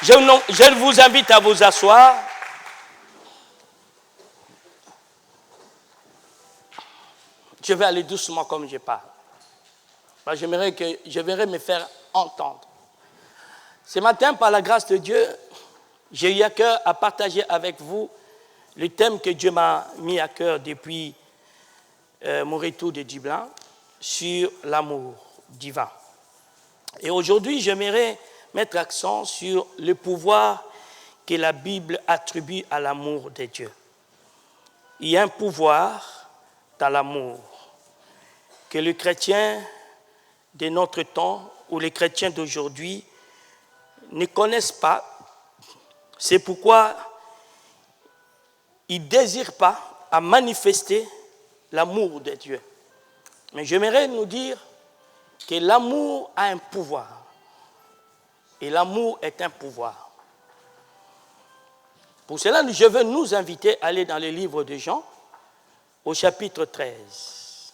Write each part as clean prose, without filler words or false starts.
Je vous invite à vous asseoir. Je vais aller doucement comme je parle. Je verrai me faire entendre. Ce matin, par la grâce de Dieu, j'ai eu à cœur à partager avec vous le thème que Dieu m'a mis à cœur depuis mon retour de Dublin sur l'amour divin. Et aujourd'hui, j'aimerais mettre l'accent sur le pouvoir que la Bible attribue à l'amour de Dieu. Il y a un pouvoir dans l'amour que les chrétiens de notre temps ou les chrétiens d'aujourd'hui ne connaissent pas. C'est pourquoi ils ne désirent pas à manifester l'amour de Dieu. Mais j'aimerais nous dire que l'amour a un pouvoir. Et l'amour est un pouvoir. Pour cela, je veux nous inviter à aller dans le livre de Jean, au chapitre 13.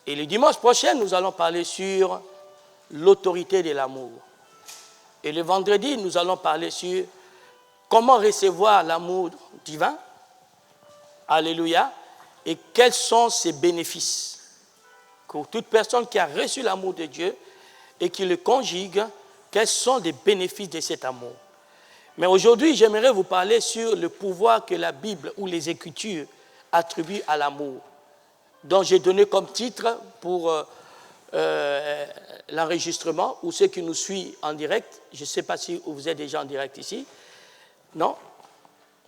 Et le dimanche prochain, nous allons parler sur l'autorité de l'amour. Et le vendredi, nous allons parler sur comment recevoir l'amour divin. Alléluia. Et quels sont ses bénéfices. Pour toute personne qui a reçu l'amour de Dieu et qui le conjugue, quels sont les bénéfices de cet amour. Mais aujourd'hui, j'aimerais vous parler sur le pouvoir que la Bible ou les Écritures attribuent à l'amour, dont j'ai donné comme titre pour l'enregistrement, ou ceux qui nous suivent en direct. Je ne sais pas si vous êtes déjà en direct ici. Non?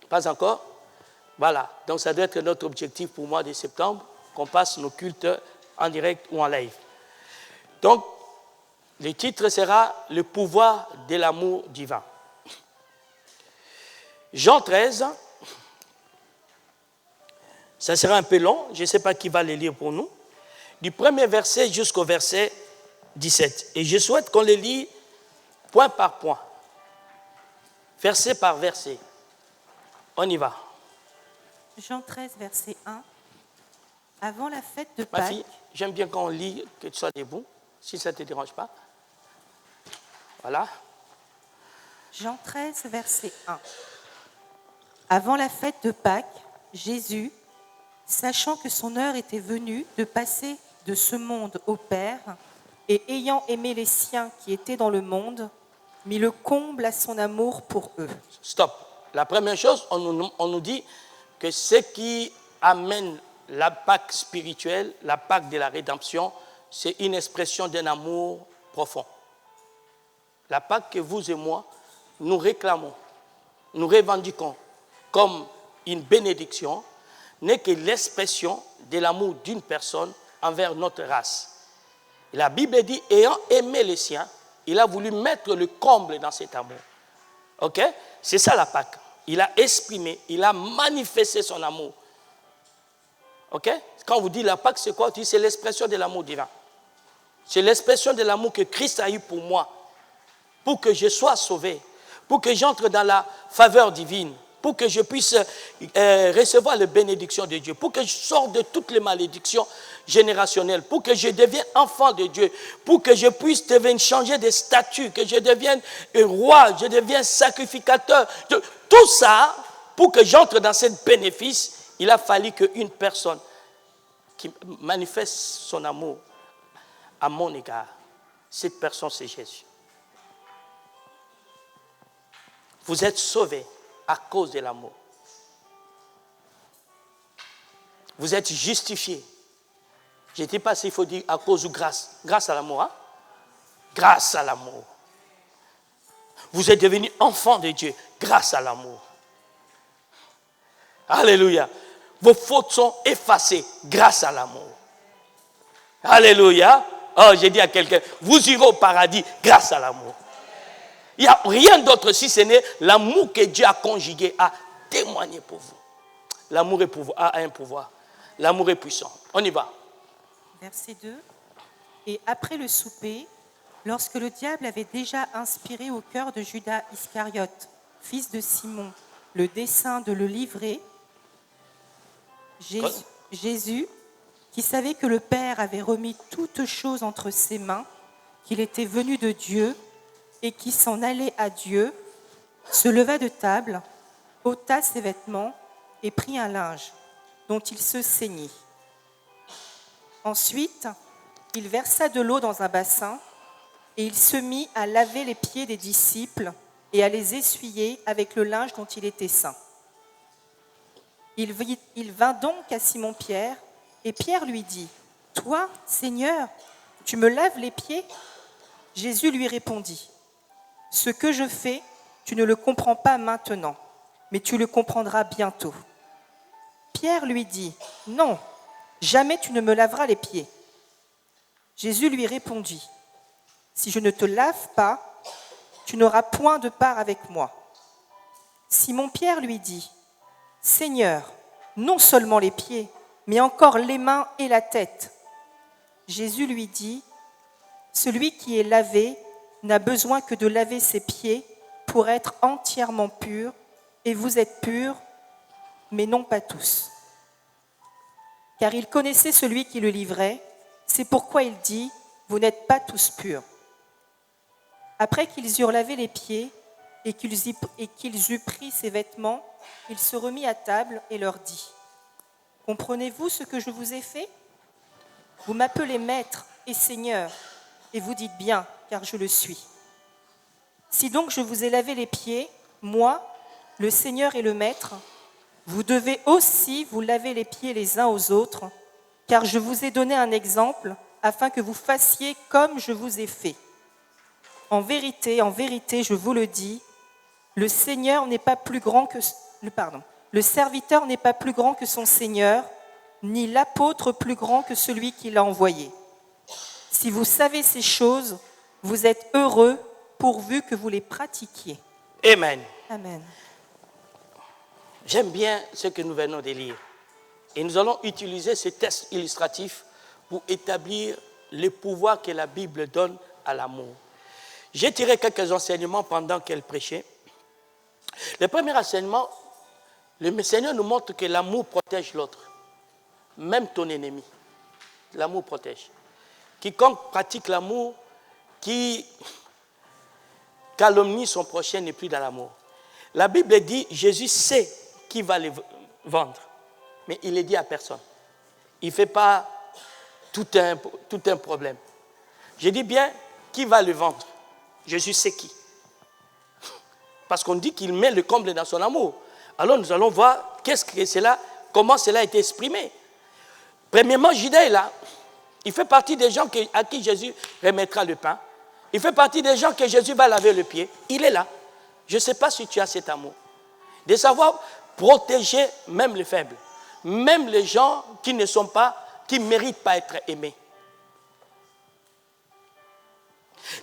Pas encore? Voilà. Donc ça doit être notre objectif pour le mois de septembre, qu'on passe nos cultes en direct ou en live. Donc, le titre sera « Le pouvoir de l'amour divin ». Jean 13, ça sera un peu long, je ne sais pas qui va le lire pour nous, du premier verset jusqu'au verset 17. Et je souhaite qu'on le lit point par point, verset par verset. On y va. Jean 13, verset 1. Avant la fête de Pâques... Ma fille, j'aime bien quand on lit, que tu sois debout, si ça ne te dérange pas. Voilà. Jean 13, verset 1. Avant la fête de Pâques, Jésus, sachant que son heure était venue de passer de ce monde au Père, et ayant aimé les siens qui étaient dans le monde, mit le comble à son amour pour eux. Stop. La première chose, on nous dit que ce qui amène la Pâque spirituelle, la Pâque de la rédemption, c'est une expression d'un amour profond. La Pâque que vous et moi, nous réclamons, nous revendiquons comme une bénédiction, n'est que l'expression de l'amour d'une personne envers notre race. Et la Bible dit, ayant aimé les siens, il a voulu mettre le comble dans cet amour. Ok? C'est ça la Pâque. Il a exprimé, il a manifesté son amour. Ok? Quand on vous dit la Pâque, c'est quoi? C'est l'expression de l'amour divin. C'est l'expression de l'amour que Christ a eu pour moi, pour que je sois sauvé, pour que j'entre dans la faveur divine, pour que je puisse recevoir les bénédictions de Dieu, pour que je sorte de toutes les malédictions générationnelles, pour que je devienne enfant de Dieu, pour que je puisse changer de statut, que je devienne roi, je devienne sacrificateur. Tout ça, pour que j'entre dans ce bénéfice, il a fallu qu'une personne qui manifeste son amour à mon égard, cette personne c'est Jésus. Vous êtes sauvés à cause de l'amour. Vous êtes justifiés. Je ne sais pas s'il faut dire à cause ou grâce. Grâce à l'amour, hein? Grâce à l'amour. Vous êtes devenus enfants de Dieu grâce à l'amour. Alléluia. Vos fautes sont effacées grâce à l'amour. Alléluia. Oh, j'ai dit à quelqu'un, vous irez au paradis grâce à l'amour. Il n'y a rien d'autre si ce n'est l'amour que Dieu a conjugué, a témoigné pour vous. L'amour a un pouvoir. L'amour est puissant. On y va. Verset 2. Et après le souper, lorsque le diable avait déjà inspiré au cœur de Judas Iscariote, fils de Simon, le dessein de le livrer, Jésus, qui savait que le Père avait remis toutes choses entre ses mains, qu'il était venu de Dieu et qui s'en allait à Dieu, se leva de table, ôta ses vêtements et prit un linge, dont il se ceignit. Ensuite, il versa de l'eau dans un bassin et il se mit à laver les pieds des disciples et à les essuyer avec le linge dont il était ceint. Il vint donc à Simon-Pierre et Pierre lui dit : « Toi, Seigneur, tu me laves les pieds ? » Jésus lui répondit : « Ce que je fais, tu ne le comprends pas maintenant, mais tu le comprendras bientôt. » Pierre lui dit : « Non, jamais tu ne me laveras les pieds. » Jésus lui répondit : « Si je ne te lave pas, tu n'auras point de part avec moi. » Simon-Pierre lui dit : « Seigneur, non seulement les pieds, mais encore les mains et la tête. » Jésus lui dit : « Celui qui est lavé n'a besoin que de laver ses pieds pour être entièrement pur, et vous êtes purs, mais non pas tous. » Car il connaissait celui qui le livrait, c'est pourquoi il dit : « Vous n'êtes pas tous purs. » Après qu'ils eurent lavé les pieds et qu'ils eurent pris ses vêtements, il se remit à table et leur dit : « Comprenez-vous ce que je vous ai fait ? Vous m'appelez maître et seigneur, et vous dites bien, car je le suis. Si donc je vous ai lavé les pieds, moi, le Seigneur et le Maître, vous devez aussi vous laver les pieds les uns aux autres, car je vous ai donné un exemple afin que vous fassiez comme je vous ai fait. En vérité, je vous le dis, le serviteur n'est pas plus grand que son Seigneur, ni l'apôtre plus grand que celui qui l'a envoyé. Si vous savez ces choses, vous êtes heureux pourvu que vous les pratiquiez. » Amen. Amen. J'aime bien ce que nous venons de lire. Et nous allons utiliser ce texte illustratif pour établir le pouvoir que la Bible donne à l'amour. J'ai tiré quelques enseignements pendant qu'elle prêchait. Le premier enseignement, le Seigneur nous montre que l'amour protège l'autre, même ton ennemi. L'amour protège. Quiconque pratique l'amour, qui calomnie son prochain n'est plus dans l'amour. La Bible dit, Jésus sait qui va les vendre, mais il ne le dit à personne. Il ne fait pas tout un problème. Je dis bien, qui va le vendre? Jésus sait qui. Parce qu'on dit qu'il met le comble dans son amour. Alors nous allons voir comment cela a été exprimé. Premièrement, Judas est là. Il fait partie des gens à qui Jésus remettra le pain. Il fait partie des gens que Jésus va laver le pied. Il est là. Je ne sais pas si tu as cet amour. De savoir protéger même les faibles. Même les gens qui ne méritent pas être aimés.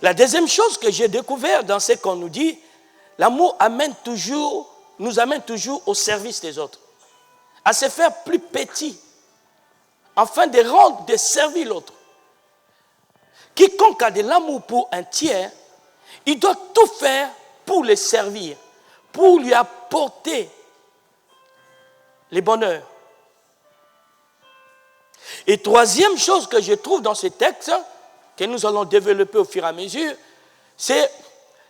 La deuxième chose que j'ai découvert dans ce qu'on nous dit, l'amour nous amène toujours au service des autres. À se faire plus petit. Afin de servir l'autre. Quiconque a de l'amour pour un tiers, il doit tout faire pour le servir, pour lui apporter le bonheur. Et troisième chose que je trouve dans ce texte, que nous allons développer au fur et à mesure, c'est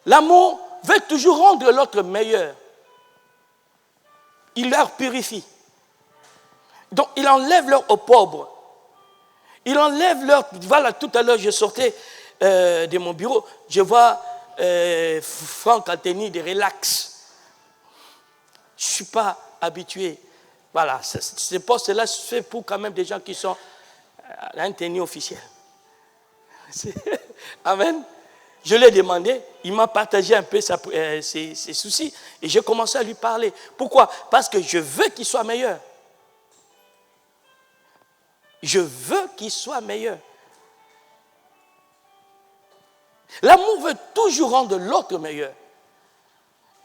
l'amour veut toujours rendre l'autre meilleur. Il leur purifie. Donc, il enlève l'or aux pauvres. Il enlève l'or. Voilà, tout à l'heure, je sortais de mon bureau. Je vois Franck Alteni de relax. Je ne suis pas habitué. Voilà, ce poste-là se fait pour quand même des gens qui sont à un tenue officiel. Amen. Je l'ai demandé, il m'a partagé un peu ses soucis et j'ai commencé à lui parler. Pourquoi? Parce que je veux qu'il soit meilleur. Je veux qu'il soit meilleur. L'amour veut toujours rendre l'autre meilleur.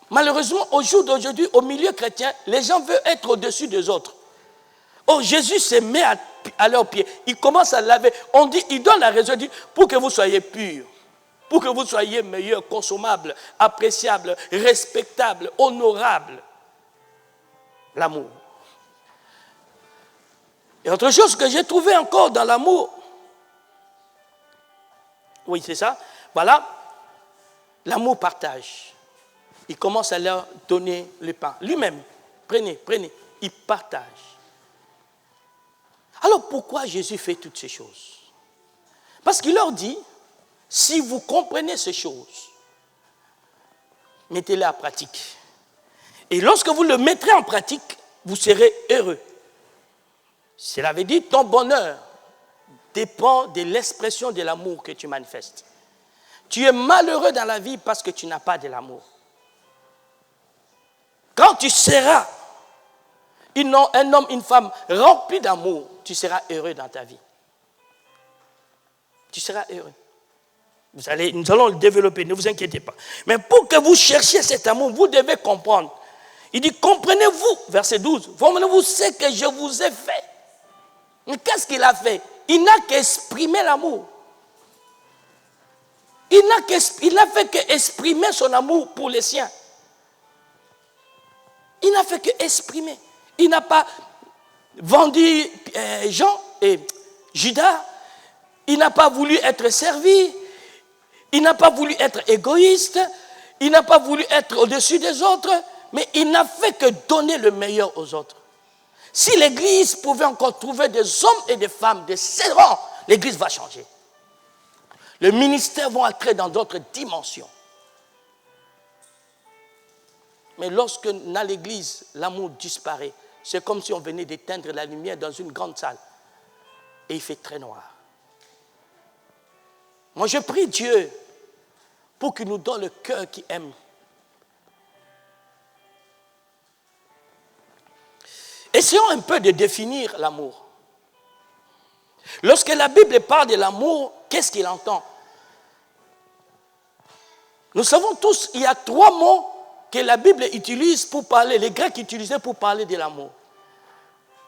Malheureusement, au jour d'aujourd'hui, au milieu chrétien, les gens veulent être au-dessus des autres. Oh, Jésus se met à leurs pieds. Il commence à laver. On dit, il donne la raison, il dit, pour que vous soyez purs, pour que vous soyez meilleurs, consommables, appréciables, respectables, honorables. L'amour. Et autre chose que j'ai trouvé encore dans l'amour, oui, c'est ça, voilà, L'amour partage. Il commence à leur donner le pain. Lui-même, prenez. Il partage. Alors pourquoi Jésus fait toutes ces choses? Parce qu'il leur dit, si vous comprenez ces choses, mettez-les en pratique. Et lorsque vous le mettrez en pratique, vous serez heureux. Cela veut dire ton bonheur dépend de l'expression de l'amour que tu manifestes. Tu es malheureux dans la vie parce que tu n'as pas de l'amour. Quand tu seras un homme, une femme rempli d'amour, tu seras heureux dans ta vie. Tu seras heureux. Nous allons le développer, ne vous inquiétez pas. Mais pour que vous cherchiez cet amour, vous devez comprendre. Il dit, comprenez-vous, verset 12, comprenez-vous ce que je vous ai fait. Mais qu'est-ce qu'il a fait? Il n'a qu'exprimé l'amour. Il n'a fait qu'exprimer son amour pour les siens. Il n'a fait qu'exprimer. Il n'a pas vendu Jean et Judas. Il n'a pas voulu être servi. Il n'a pas voulu être égoïste. Il n'a pas voulu être au-dessus des autres. Mais il n'a fait que donner le meilleur aux autres. Si l'Église pouvait encore trouver des hommes et des femmes de ces rangs, l'Église va changer. Le ministère va entrer dans d'autres dimensions. Mais lorsque dans l'Église, l'amour disparaît, c'est comme si on venait d'éteindre la lumière dans une grande salle. Et il fait très noir. Moi, je prie Dieu pour qu'il nous donne le cœur qui aime. Essayons un peu de définir l'amour. Lorsque la Bible parle de l'amour, qu'est-ce qu'il entend? Nous savons tous, il y a 3 mots que la Bible utilise pour parler, les Grecs utilisaient pour parler de l'amour.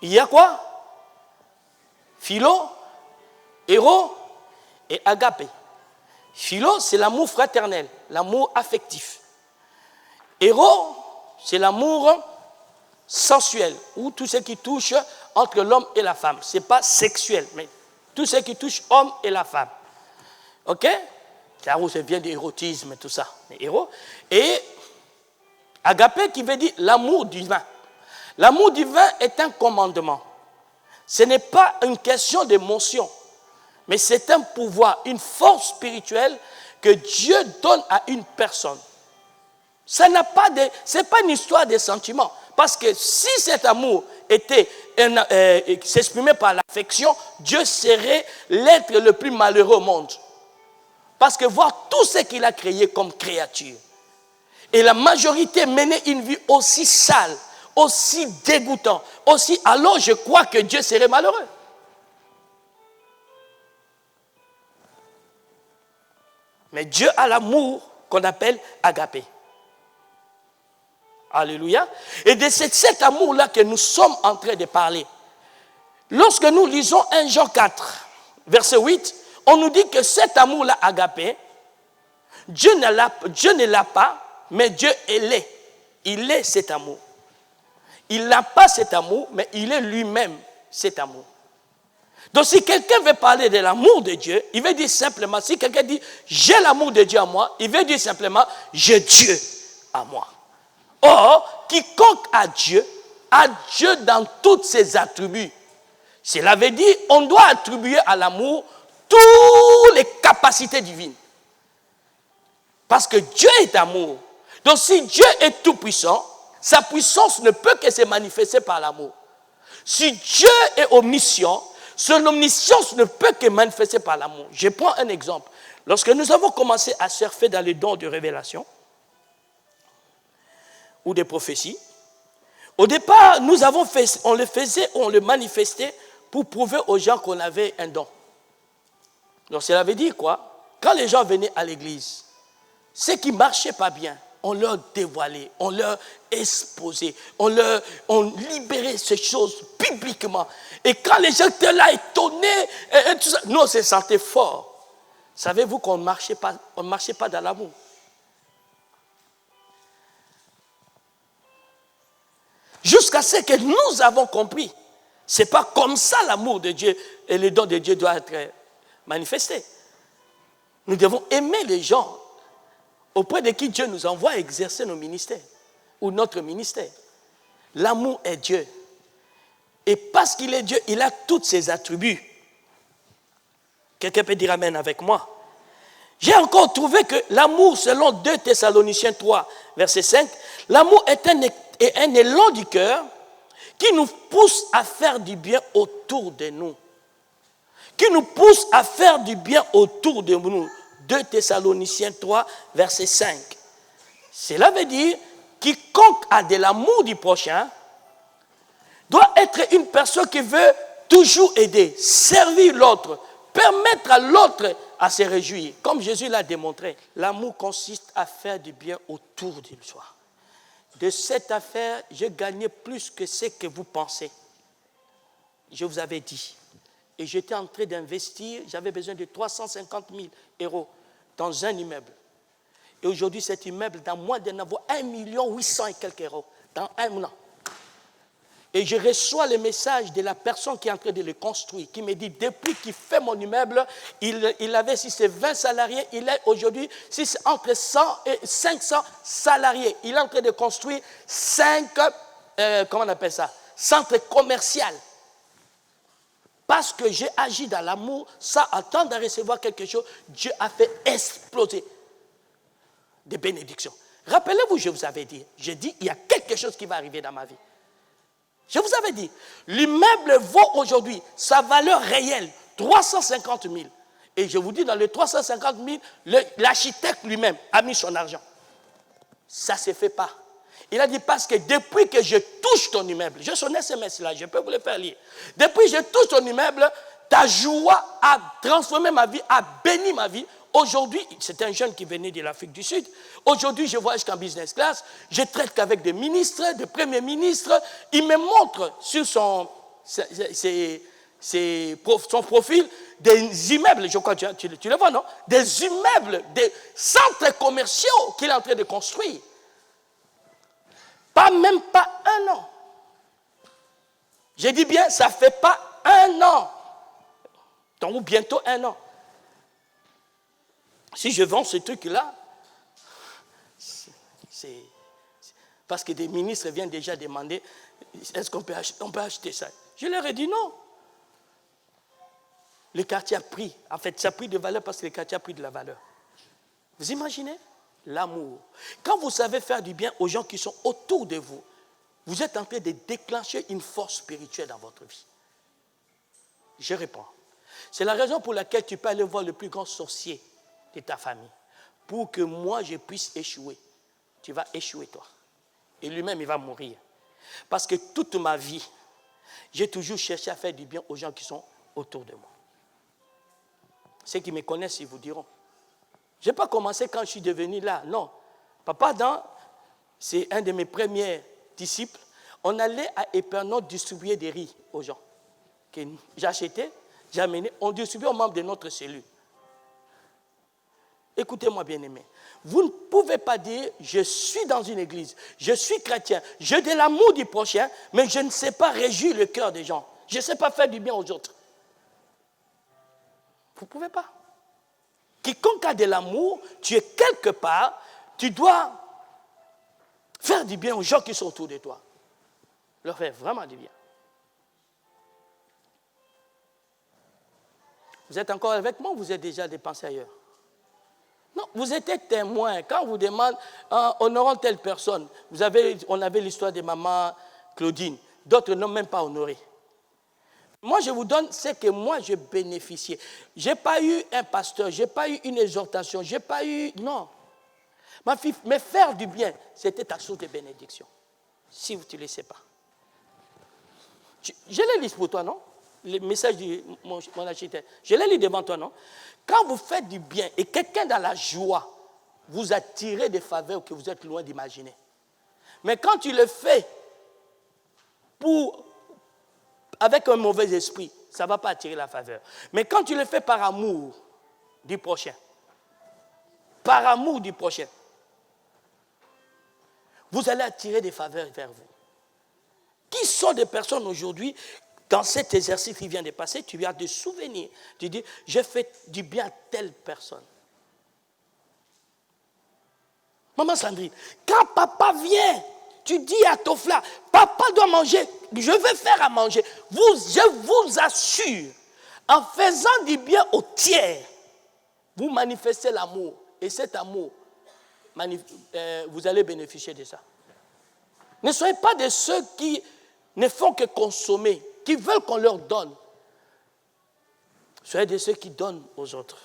Il y a quoi? Philo, héros et agapé. Philo, c'est l'amour fraternel, l'amour affectif. Héros, c'est l'amour sensuel, ou tout ce qui touche entre l'homme et la femme. Ce n'est pas sexuel, mais tout ce qui touche l'homme et la femme. Ok? Là où ça vient de l'érotisme et tout ça. Les héros. Et agapé qui veut dire l'amour divin. L'amour divin est un commandement. Ce n'est pas une question d'émotion, mais c'est un pouvoir, une force spirituelle que Dieu donne à une personne. Ce n'est pas une histoire de sentiments. Parce que si cet amour s'exprimait par l'affection, Dieu serait l'être le plus malheureux au monde. Parce que voir tout ce qu'il a créé comme créature, et la majorité menait une vie aussi sale, aussi dégoûtante, alors je crois que Dieu serait malheureux. Mais Dieu a l'amour qu'on appelle agapé. Alléluia. Et de cet amour-là que nous sommes en train de parler. Lorsque nous lisons 1 Jean 4, verset 8, on nous dit que cet amour-là, agapé, Dieu ne l'a pas, mais Dieu l'est. Il est cet amour. Il n'a pas cet amour, mais il est lui-même cet amour. Donc si quelqu'un veut parler de l'amour de Dieu, il veut dire simplement, si quelqu'un dit « j'ai l'amour de Dieu à moi », il veut dire simplement « j'ai Dieu à moi ». Or, quiconque a Dieu dans tous ses attributs. Cela veut dire on doit attribuer à l'amour toutes les capacités divines. Parce que Dieu est amour. Donc si Dieu est tout puissant, sa puissance ne peut que se manifester par l'amour. Si Dieu est omniscient, son omniscience ne peut que manifester par l'amour. Je prends un exemple. Lorsque nous avons commencé à surfer dans les dons de révélation, ou des prophéties. Au départ, on le manifestait pour prouver aux gens qu'on avait un don. Donc cela veut dire quoi? Quand les gens venaient à l'église, ceux qui ne marchaient pas bien, on leur dévoilait, on leur exposait, on libérait ces choses publiquement. Et quand les gens étaient là étonnés, et tout ça, nous on se sentait forts. Savez-vous qu'on ne marchait pas dans l'amour? Jusqu'à ce que nous avons compris. Ce n'est pas comme ça l'amour de Dieu et le don de Dieu doit être manifesté. Nous devons aimer les gens auprès de qui Dieu nous envoie exercer nos ministères ou notre ministère. L'amour est Dieu. Et parce qu'il est Dieu, il a tous ses attributs. Quelqu'un peut dire amen avec moi. J'ai encore trouvé que l'amour, selon 2 Thessaloniciens 3, verset 5, l'amour est un élan du cœur qui nous pousse à faire du bien autour de nous. Qui nous pousse à faire du bien autour de nous. 2 Thessaloniciens 3, verset 5. Cela veut dire, quiconque a de l'amour du prochain doit être une personne qui veut toujours aider, servir l'autre, permettre à l'autre à se réjouir. Comme Jésus l'a démontré, l'amour consiste à faire du bien autour de soi. De cette affaire, j'ai gagné plus que ce que vous pensez. Je vous avais dit. Et j'étais en train d'investir, j'avais besoin de 350 000 € dans un immeuble. Et aujourd'hui, cet immeuble, dans moins d'un an, vaut 1 800 000 et quelques euros, dans un an. Et je reçois le message de la personne qui est en train de le construire, qui me dit, depuis qu'il fait mon immeuble, il avait, si c'est 20 salariés, il est aujourd'hui, si c'est entre 100 et 500 salariés. Il est en train de construire 5, comment on appelle ça, centres commerciaux. Parce que j'ai agi dans l'amour, sans attendre de recevoir quelque chose, Dieu a fait exploser des bénédictions. Rappelez-vous, je vous avais dit, j'ai dit, il y a quelque chose qui va arriver dans ma vie. Je vous avais dit, l'immeuble vaut aujourd'hui sa valeur réelle, 350 000. Et je vous dis, dans les 350 000, l'architecte lui-même a mis son argent. Ça ne se fait pas. Il a dit, parce que depuis que je touche ton immeuble, j'ai son SMS là, je peux vous le faire lire. Depuis que je touche ton immeuble, ta joie a transformé ma vie, a béni ma vie. Aujourd'hui, c'est un jeune qui venait de l'Afrique du Sud. Aujourd'hui, je voyage qu'en business class. Je traite qu'avec des ministres, des premiers ministres. Il me montre sur son profil des immeubles. Je crois que tu le vois, non? Des immeubles, des centres commerciaux qu'il est en train de construire. Même pas un an. Je dis bien, ça ne fait pas un an. Donc, bientôt un an. Si je vends ce truc-là, c'est parce que des ministres viennent déjà demander, est-ce qu'on peut acheter ça? Je leur ai dit non. Le quartier a pris, en fait, ça a pris de valeur parce que le quartier a pris de la valeur. Vous imaginez? L'amour. Quand vous savez faire du bien aux gens qui sont autour de vous, vous êtes en train de déclencher une force spirituelle dans votre vie. Je réponds. C'est la raison pour laquelle tu peux aller voir le plus grand sorcier de ta famille. Pour que moi, je puisse échouer. Tu vas échouer, toi. Et lui-même, il va mourir. Parce que toute ma vie, j'ai toujours cherché à faire du bien aux gens qui sont autour de moi. Ceux qui me connaissent, ils vous diront. Je n'ai pas commencé quand je suis devenu là, non. Papa, c'est un de mes premiers disciples. On allait à Épernon distribuer des riz aux gens. J'achetais, j'amenais, on distribuait aux membres de notre cellule. Écoutez-moi, bien-aimés. Vous ne pouvez pas dire, je suis dans une église, je suis chrétien, j'ai de l'amour du prochain, mais je ne sais pas réjouir le cœur des gens. Je ne sais pas faire du bien aux autres. Vous ne pouvez pas. Quiconque a de l'amour, tu es quelque part, tu dois faire du bien aux gens qui sont autour de toi. Leur faire vraiment du bien. Vous êtes encore avec moi ou vous êtes déjà dépensé ailleurs? Non, vous êtes témoin. Quand on vous demande, honorant telle personne, on avait l'histoire de maman Claudine. D'autres n'ont même pas honoré. Moi, je vous donne ce que moi, je bénéficiais. Je n'ai pas eu un pasteur, je n'ai pas eu une exhortation, je n'ai pas eu... Non. Ma fille, mais faire du bien, c'était ta source de bénédiction. Si tu ne le sais pas. Je l'ai lu pour toi, non? Le message de mon architecte. Je l'ai lu devant toi, non? Quand vous faites du bien et quelqu'un dans la joie vous attire des faveurs que vous êtes loin d'imaginer. Mais quand tu le fais avec un mauvais esprit, ça ne va pas attirer la faveur. Mais quand tu le fais par amour du prochain, vous allez attirer des faveurs vers vous. Qui sont des personnes aujourd'hui, dans cet exercice qui vient de passer, tu as des souvenirs. Tu dis, j'ai fait du bien à telle personne. Maman Sandrine, quand papa vient, tu dis à Tofla, papa doit manger, je vais faire à manger. Je vous assure, en faisant du bien au tiers, vous manifestez l'amour. Et cet amour, vous allez bénéficier de ça. Ne soyez pas de ceux qui ne font que consommer, qui veulent qu'on leur donne. Soyez de ceux qui donnent aux autres.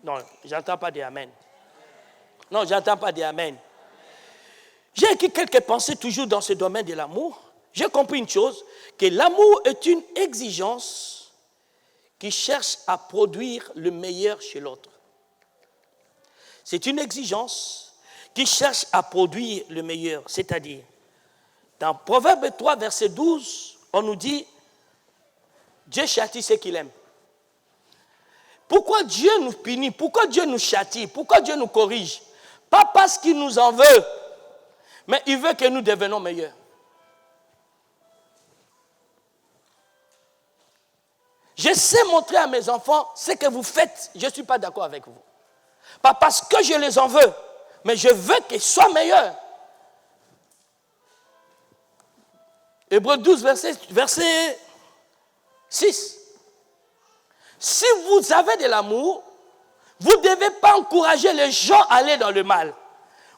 Non, j'entends pas des amen. Non, j'entends pas des amen. J'ai écrit quelques pensées toujours dans ce domaine de l'amour. J'ai compris une chose, que l'amour est une exigence qui cherche à produire le meilleur chez l'autre. C'est une exigence qui cherche à produire le meilleur. C'est-à-dire, dans Proverbe 3, verset 12, on nous dit, Dieu châtie ceux qu'il aime. Pourquoi Dieu nous punit? Pourquoi Dieu nous châtie? Pourquoi Dieu nous corrige? Pas parce qu'il nous en veut, mais il veut que nous devenions meilleurs. Je sais montrer à mes enfants ce que vous faites, je ne suis pas d'accord avec vous. Pas parce que je les en veux, mais je veux qu'ils soient meilleurs. Hébreux 12, verset 6. Si vous avez de l'amour, vous ne devez pas encourager les gens à aller dans le mal.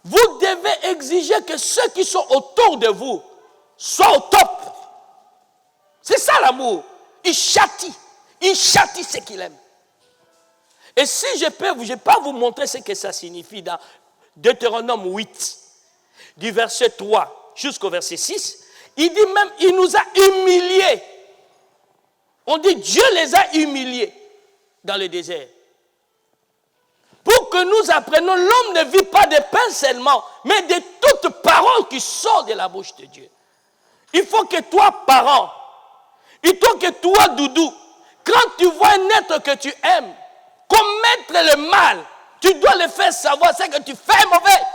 Vous devez exiger que ceux qui sont autour de vous soient au top. C'est ça l'amour. Il châtie ce qu'il aime. Et si je peux, je ne vais pas vous montrer ce que ça signifie dans Deutéronome 8, du verset 3 jusqu'au verset 6, il dit même, il nous a humiliés. On dit, Dieu les a humiliés dans le désert. Pour que nous apprenions, l'homme ne vit pas de pain seulement, mais de toute parole qui sort de la bouche de Dieu. Il faut que toi, parent, il faut que toi, doudou, quand tu vois un être que tu aimes, commettre le mal, tu dois le faire savoir, c'est que tu fais mauvais.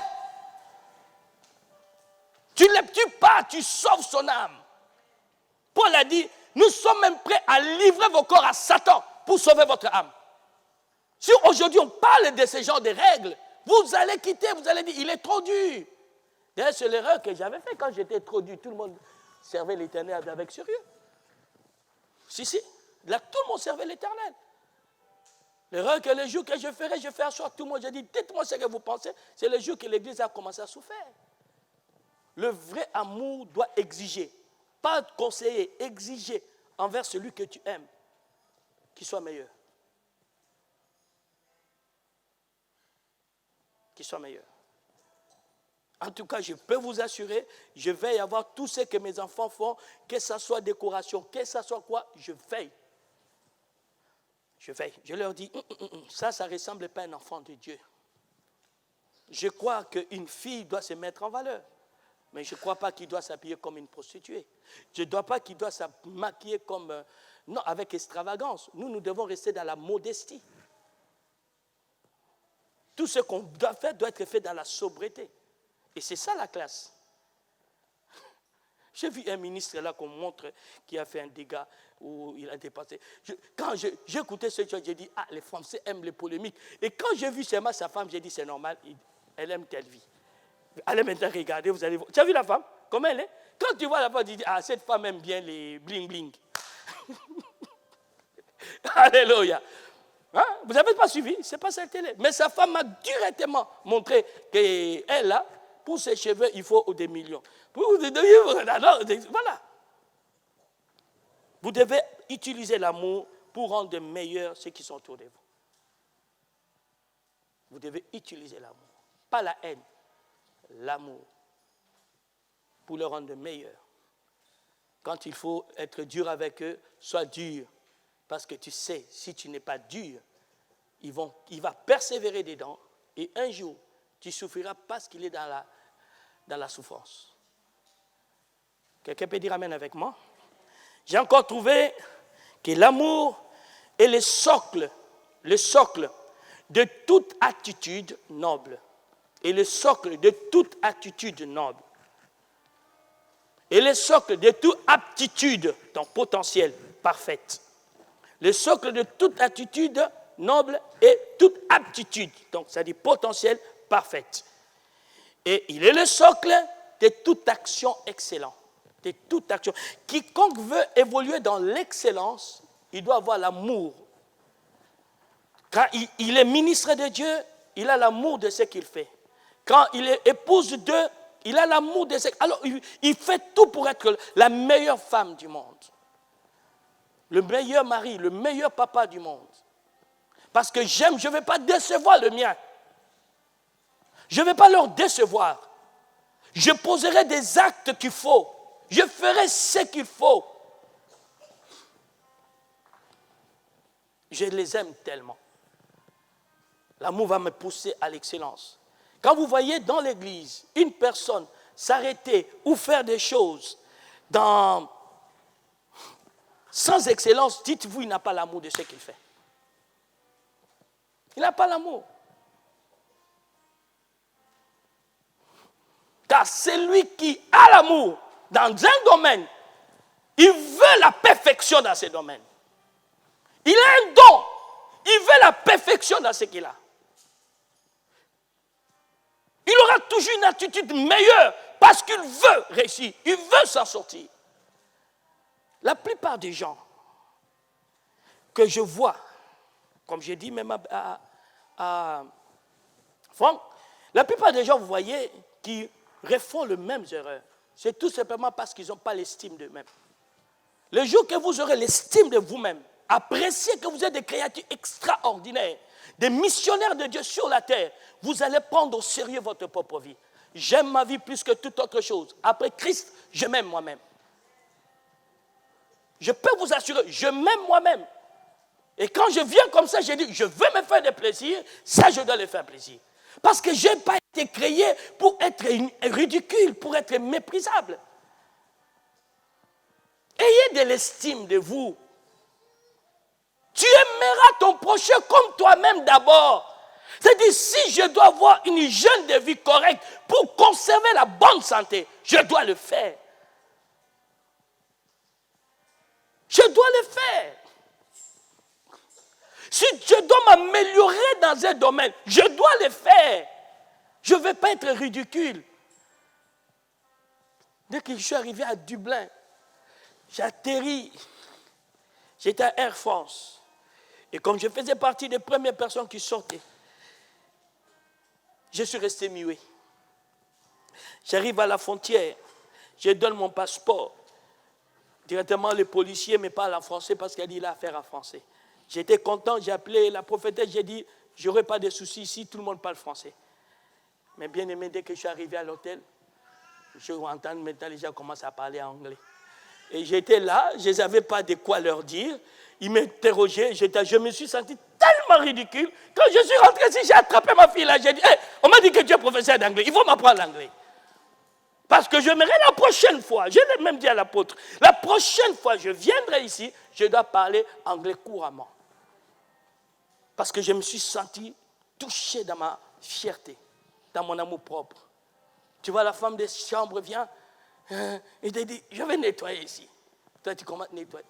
Tu ne le tues pas, tu sauves son âme. Paul a dit, nous sommes même prêts à livrer vos corps à Satan pour sauver votre âme. Si aujourd'hui on parle de ce genre de règles, vous allez quitter, vous allez dire, il est trop dur. D'ailleurs, c'est l'erreur que j'avais faite quand j'étais trop dur. Tout le monde servait l'Éternel avec sérieux. Si. Là, tout le monde servait l'Éternel. L'erreur que le jour que je fais asseoir tout le monde. J'ai dit, dites-moi ce que vous pensez. C'est le jour que l'Église a commencé à souffrir. Le vrai amour doit exiger, pas conseiller, exiger envers celui que tu aimes, qu'il soit meilleur. Qu'il soit meilleur. En tout cas, je peux vous assurer, je vais y avoir tout ce que mes enfants font, que ce soit décoration, que ce soit quoi, je veille. Je veille. Je leur dis, ça ne ressemble pas à un enfant de Dieu. Je crois qu'une fille doit se mettre en valeur. Mais je ne crois pas qu'il doit s'habiller comme une prostituée. Je ne crois pas qu'il doit se maquiller comme... non, avec extravagance. Nous devons rester dans la modestie. Tout ce qu'on doit faire doit être fait dans la sobriété. Et c'est ça la classe. J'ai vu un ministre là qu'on montre qui a fait un dégât où il a dépassé. Quand j'ai écouté ce truc, j'ai dit, les Français aiment les polémiques. Et quand j'ai vu seulement sa femme, j'ai dit, c'est normal, elle aime telle vie. Allez maintenant regarder, vous allez voir. Tu as vu la femme? Comment elle est? Quand tu vois la femme, tu dis, cette femme aime bien les bling-bling. Alléluia. Hein? Vous n'avez pas suivi? C'est pas sa télé. Mais sa femme m'a directement montré qu'elle, là, pour ses cheveux, il faut des millions. Voilà. Vous devez utiliser l'amour pour rendre meilleurs ceux qui sont autour de vous. Vous devez utiliser l'amour. Pas la haine. L'amour. Pour les rendre meilleurs. Quand il faut être dur avec eux, sois dur. Parce que tu sais, si tu n'es pas dur, il va persévérer dedans. Et un jour, tu souffriras parce qu'il est dans la souffrance. Quelqu'un peut dire amen avec moi? J'ai encore trouvé que l'amour est le socle de toute attitude noble. Et le socle de toute attitude noble. Et le socle de toute aptitude, donc potentiel, parfaite. Le socle de toute attitude noble et toute aptitude, donc ça dit potentiel, parfaite. Et il est le socle de toute action excellente. De toute action. Quiconque veut évoluer dans l'excellence, il doit avoir l'amour. Quand il est ministre de Dieu, il a l'amour de ce qu'il fait. Quand il est épouse d'eux, il a l'amour de ce qu'il fait. Alors, il fait tout pour être la meilleure femme du monde. Le meilleur mari, le meilleur papa du monde. Parce que je ne vais pas décevoir le mien. Je ne vais pas leur décevoir. Je poserai des actes qu'il faut. Je ferai ce qu'il faut. Je les aime tellement. L'amour va me pousser à l'excellence. Quand vous voyez dans l'église une personne s'arrêter ou faire des choses sans excellence, dites-vous, il n'a pas l'amour de ce qu'il fait. Il n'a pas l'amour. Car celui qui a l'amour dans un domaine, il veut la perfection dans ce domaine. Il a un don. Il veut la perfection dans ce qu'il a. Il aura toujours une attitude meilleure parce qu'il veut réussir. Il veut s'en sortir. La plupart des gens que je vois, comme j'ai dit même à Franck, la plupart des gens, vous voyez, qui refont les mêmes erreurs, c'est tout simplement parce qu'ils n'ont pas l'estime d'eux-mêmes. Le jour que vous aurez l'estime de vous-même, appréciez que vous êtes des créatures extraordinaires, des missionnaires de Dieu sur la terre, vous allez prendre au sérieux votre propre vie. J'aime ma vie plus que toute autre chose. Après Christ, je m'aime moi-même. Je peux vous assurer, je m'aime moi-même. Et quand je viens comme ça, je dis, je veux me faire des plaisirs, ça je dois le faire plaisir. Parce que je n'ai pas été créé pour être ridicule, pour être méprisable. Ayez de l'estime de vous. Tu aimeras ton prochain comme toi-même d'abord. C'est-à-dire, si je dois avoir une hygiène de vie correcte pour conserver la bonne santé, je dois le faire. Je dois le faire. Si je dois m'améliorer dans un domaine, je dois le faire. Je ne vais pas être ridicule. Dès que je suis arrivé à Dublin, j'ai atterri. J'étais à Air France. Et comme je faisais partie des premières personnes qui sortaient, je suis resté muet. J'arrive à la frontière, je donne mon passeport. Directement, le policier me parle en français parce qu'il a dit qu'il a affaire en français. J'étais content, j'ai appelé la prophétesse, j'ai dit, je n'aurai pas de soucis ici, tout le monde parle français. Mais bien aimé, dès que je suis arrivé à l'hôtel, je entends maintenant les gens commencent à parler anglais. Et j'étais là, je ne savais pas de quoi leur dire. Ils m'interrogeaient, je me suis senti tellement ridicule. Quand je suis rentré ici, j'ai attrapé ma fille là, j'ai dit, hey, on m'a dit que tu es professeur d'anglais, il faut m'apprendre l'anglais. Parce que j'aimerais la prochaine fois, je l'ai même dit à l'apôtre, la prochaine fois je viendrai ici, je dois parler anglais couramment. Parce que je me suis senti touché dans ma fierté, dans mon amour propre. Tu vois, la femme de chambre vient, et te dit, je vais nettoyer ici. Toi, tu commences à nettoyer.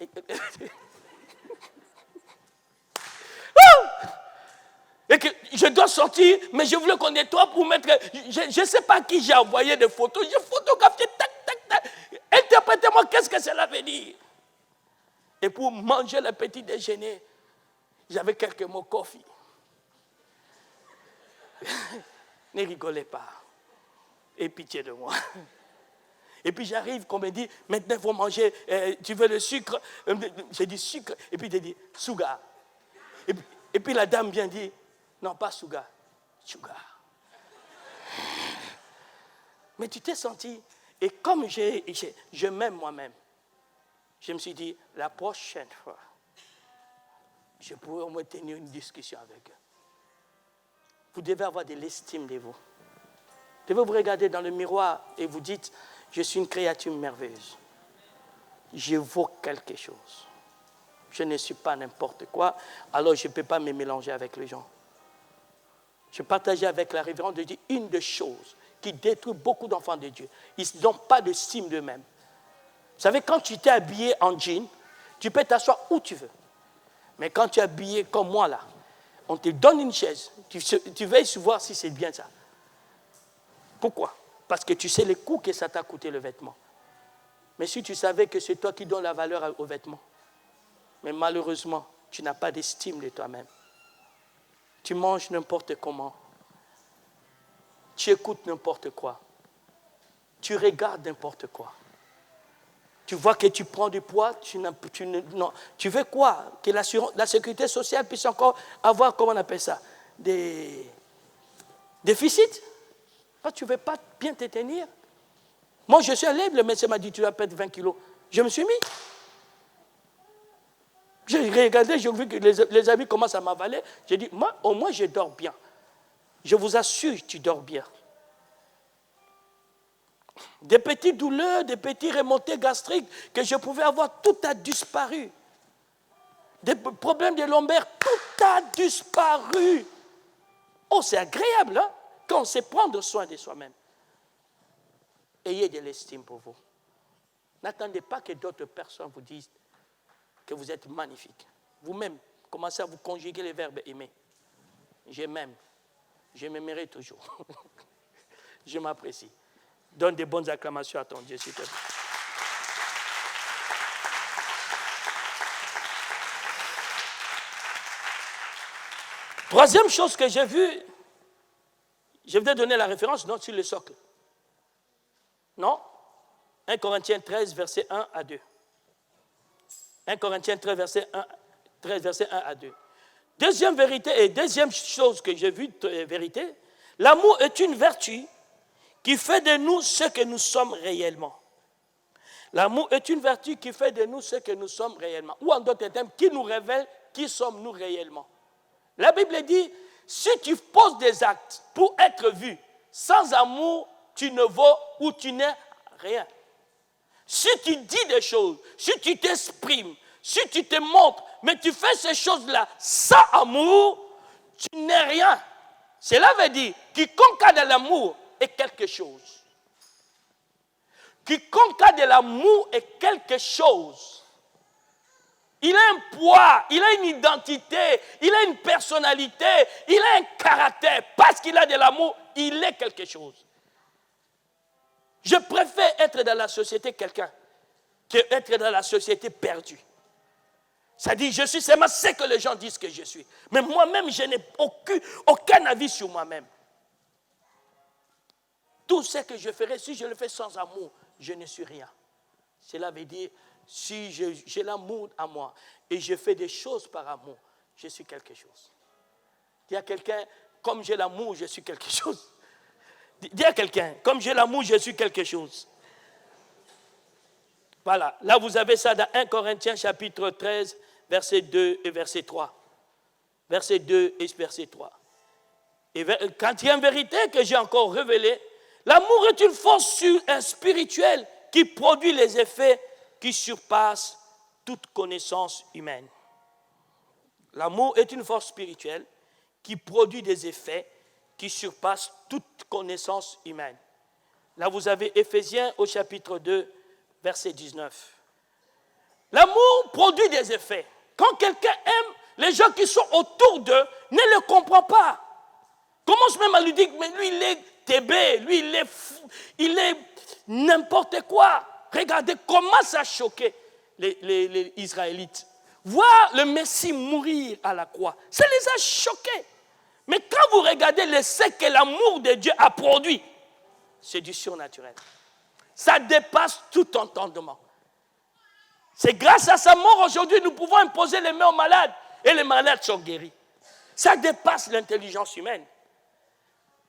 Et que je dois sortir, mais je voulais qu'on nettoie pour mettre... Je ne sais pas qui j'ai envoyé des photos. J'ai photographié, tac, tac, tac. Interprétez-moi, qu'est-ce que cela veut dire? Et pour manger le petit déjeuner, j'avais quelques mots coffee. Ne rigolez pas. Aie pitié de moi. Et puis j'arrive, qu'on me dit, maintenant il faut manger, tu veux le sucre? J'ai dit sucre, et puis j'ai dit sugar. Et puis la dame vient dire, non pas sugar, sugar. Mais tu t'es senti, et comme je m'aime moi-même, je me suis dit, la prochaine fois, je pourrais au moins tenir une discussion avec eux. Vous devez avoir de l'estime de vous. Vous devez vous regarder dans le miroir et vous dites, je suis une créature merveilleuse. Je vaux quelque chose. Je ne suis pas n'importe quoi, alors je ne peux pas me mélanger avec les gens. Je partageais avec la révérende de Dieu une des choses qui détruit beaucoup d'enfants de Dieu. Ils n'ont pas d'estime d'eux-mêmes. Vous savez, quand tu t'es habillé en jean, tu peux t'asseoir où tu veux. Mais quand tu es habillé comme moi là, on te donne une chaise, tu veilles sur voir si c'est bien ça. Pourquoi? Parce que tu sais les coûts que ça t'a coûté le vêtement. Mais si tu savais que c'est toi qui donnes la valeur au vêtement, mais malheureusement, tu n'as pas d'estime de toi-même. Tu manges n'importe comment. Tu écoutes n'importe quoi. Tu regardes n'importe quoi. Tu vois que tu prends du poids, non. Tu veux quoi? Que la sécurité sociale puisse encore avoir, comment on appelle ça, des déficits? Parce que tu ne veux pas bien te tenir. Moi, je suis allé, le médecin m'a dit, tu vas perdre 20 kilos. Je me suis mis. J'ai regardé, j'ai vu que les amis commencent à m'avaler. J'ai dit, moi, au moins, je dors bien. Je vous assure, tu dors bien. Des petites douleurs, des petites remontées gastriques que je pouvais avoir, tout a disparu. Des problèmes de lombaires, tout a disparu. Oh, c'est agréable, hein, quand on sait prendre soin de soi-même. Ayez de l'estime pour vous. N'attendez pas que d'autres personnes vous disent que vous êtes magnifique. Vous-même, commencez à vous conjuguer les verbes aimer. Je m'aime. Je m'aimerai toujours. Je m'apprécie. Donne des bonnes acclamations à ton Dieu, s'il te plaît. Troisième chose que j'ai vue, je vais donner la référence, non, sur le socle. Non? 1 Corinthiens 13, verset 1 à 2. 1 Corinthiens 13, verset 1 à 2. Deuxième vérité et deuxième chose que j'ai vue, vérité, l'amour est une vertu qui fait de nous ce que nous sommes réellement. L'amour est une vertu qui fait de nous ce que nous sommes réellement. Ou en d'autres termes, qui nous révèle qui sommes-nous réellement. La Bible dit, si tu poses des actes pour être vu, sans amour, tu ne vaux ou tu n'es rien. Si tu dis des choses, si tu t'exprimes, si tu te montres, mais tu fais ces choses-là sans amour, tu n'es rien. Cela veut dire, quiconque a de l'amour est quelque chose. Quiconque a de l'amour est quelque chose. Il a un poids, il a une identité, il a une personnalité, il a un caractère. Parce qu'il a de l'amour, il est quelque chose. Je préfère être dans la société quelqu'un que être dans la société perdu. C'est-à-dire, je suis seulement ce que les gens disent que je suis. Mais moi-même, je n'ai aucun avis sur moi-même. Tout ce que je ferai, si je le fais sans amour, je ne suis rien. Cela veut dire, si j'ai l'amour à moi et je fais des choses par amour, je suis quelque chose. Dis à quelqu'un, comme j'ai l'amour, je suis quelque chose. Dis à quelqu'un, comme j'ai l'amour, je suis quelque chose. Voilà, là vous avez ça dans 1 Corinthiens chapitre 13, verset 2 et verset 3. Verset 2 et verset 3. Et quatrième vérité que j'ai encore révélée, l'amour est une force spirituelle qui produit les effets qui surpassent toute connaissance humaine. L'amour est une force spirituelle qui produit des effets qui surpassent toute connaissance humaine. Là, vous avez Éphésiens au chapitre 2, verset 19. L'amour produit des effets. Quand quelqu'un aime, les gens qui sont autour d'eux ne le comprennent pas. Commence même à lui dire, mais lui, il est tébé, lui, il est fou, il est n'importe quoi. Regardez comment ça a choqué les Israélites. Voir le Messie mourir à la croix, ça les a choqués. Mais quand vous regardez ce que l'amour de Dieu a produit, c'est du surnaturel. Ça dépasse tout entendement. C'est grâce à sa mort aujourd'hui, nous pouvons imposer les mains aux malades et les malades sont guéris. Ça dépasse l'intelligence humaine.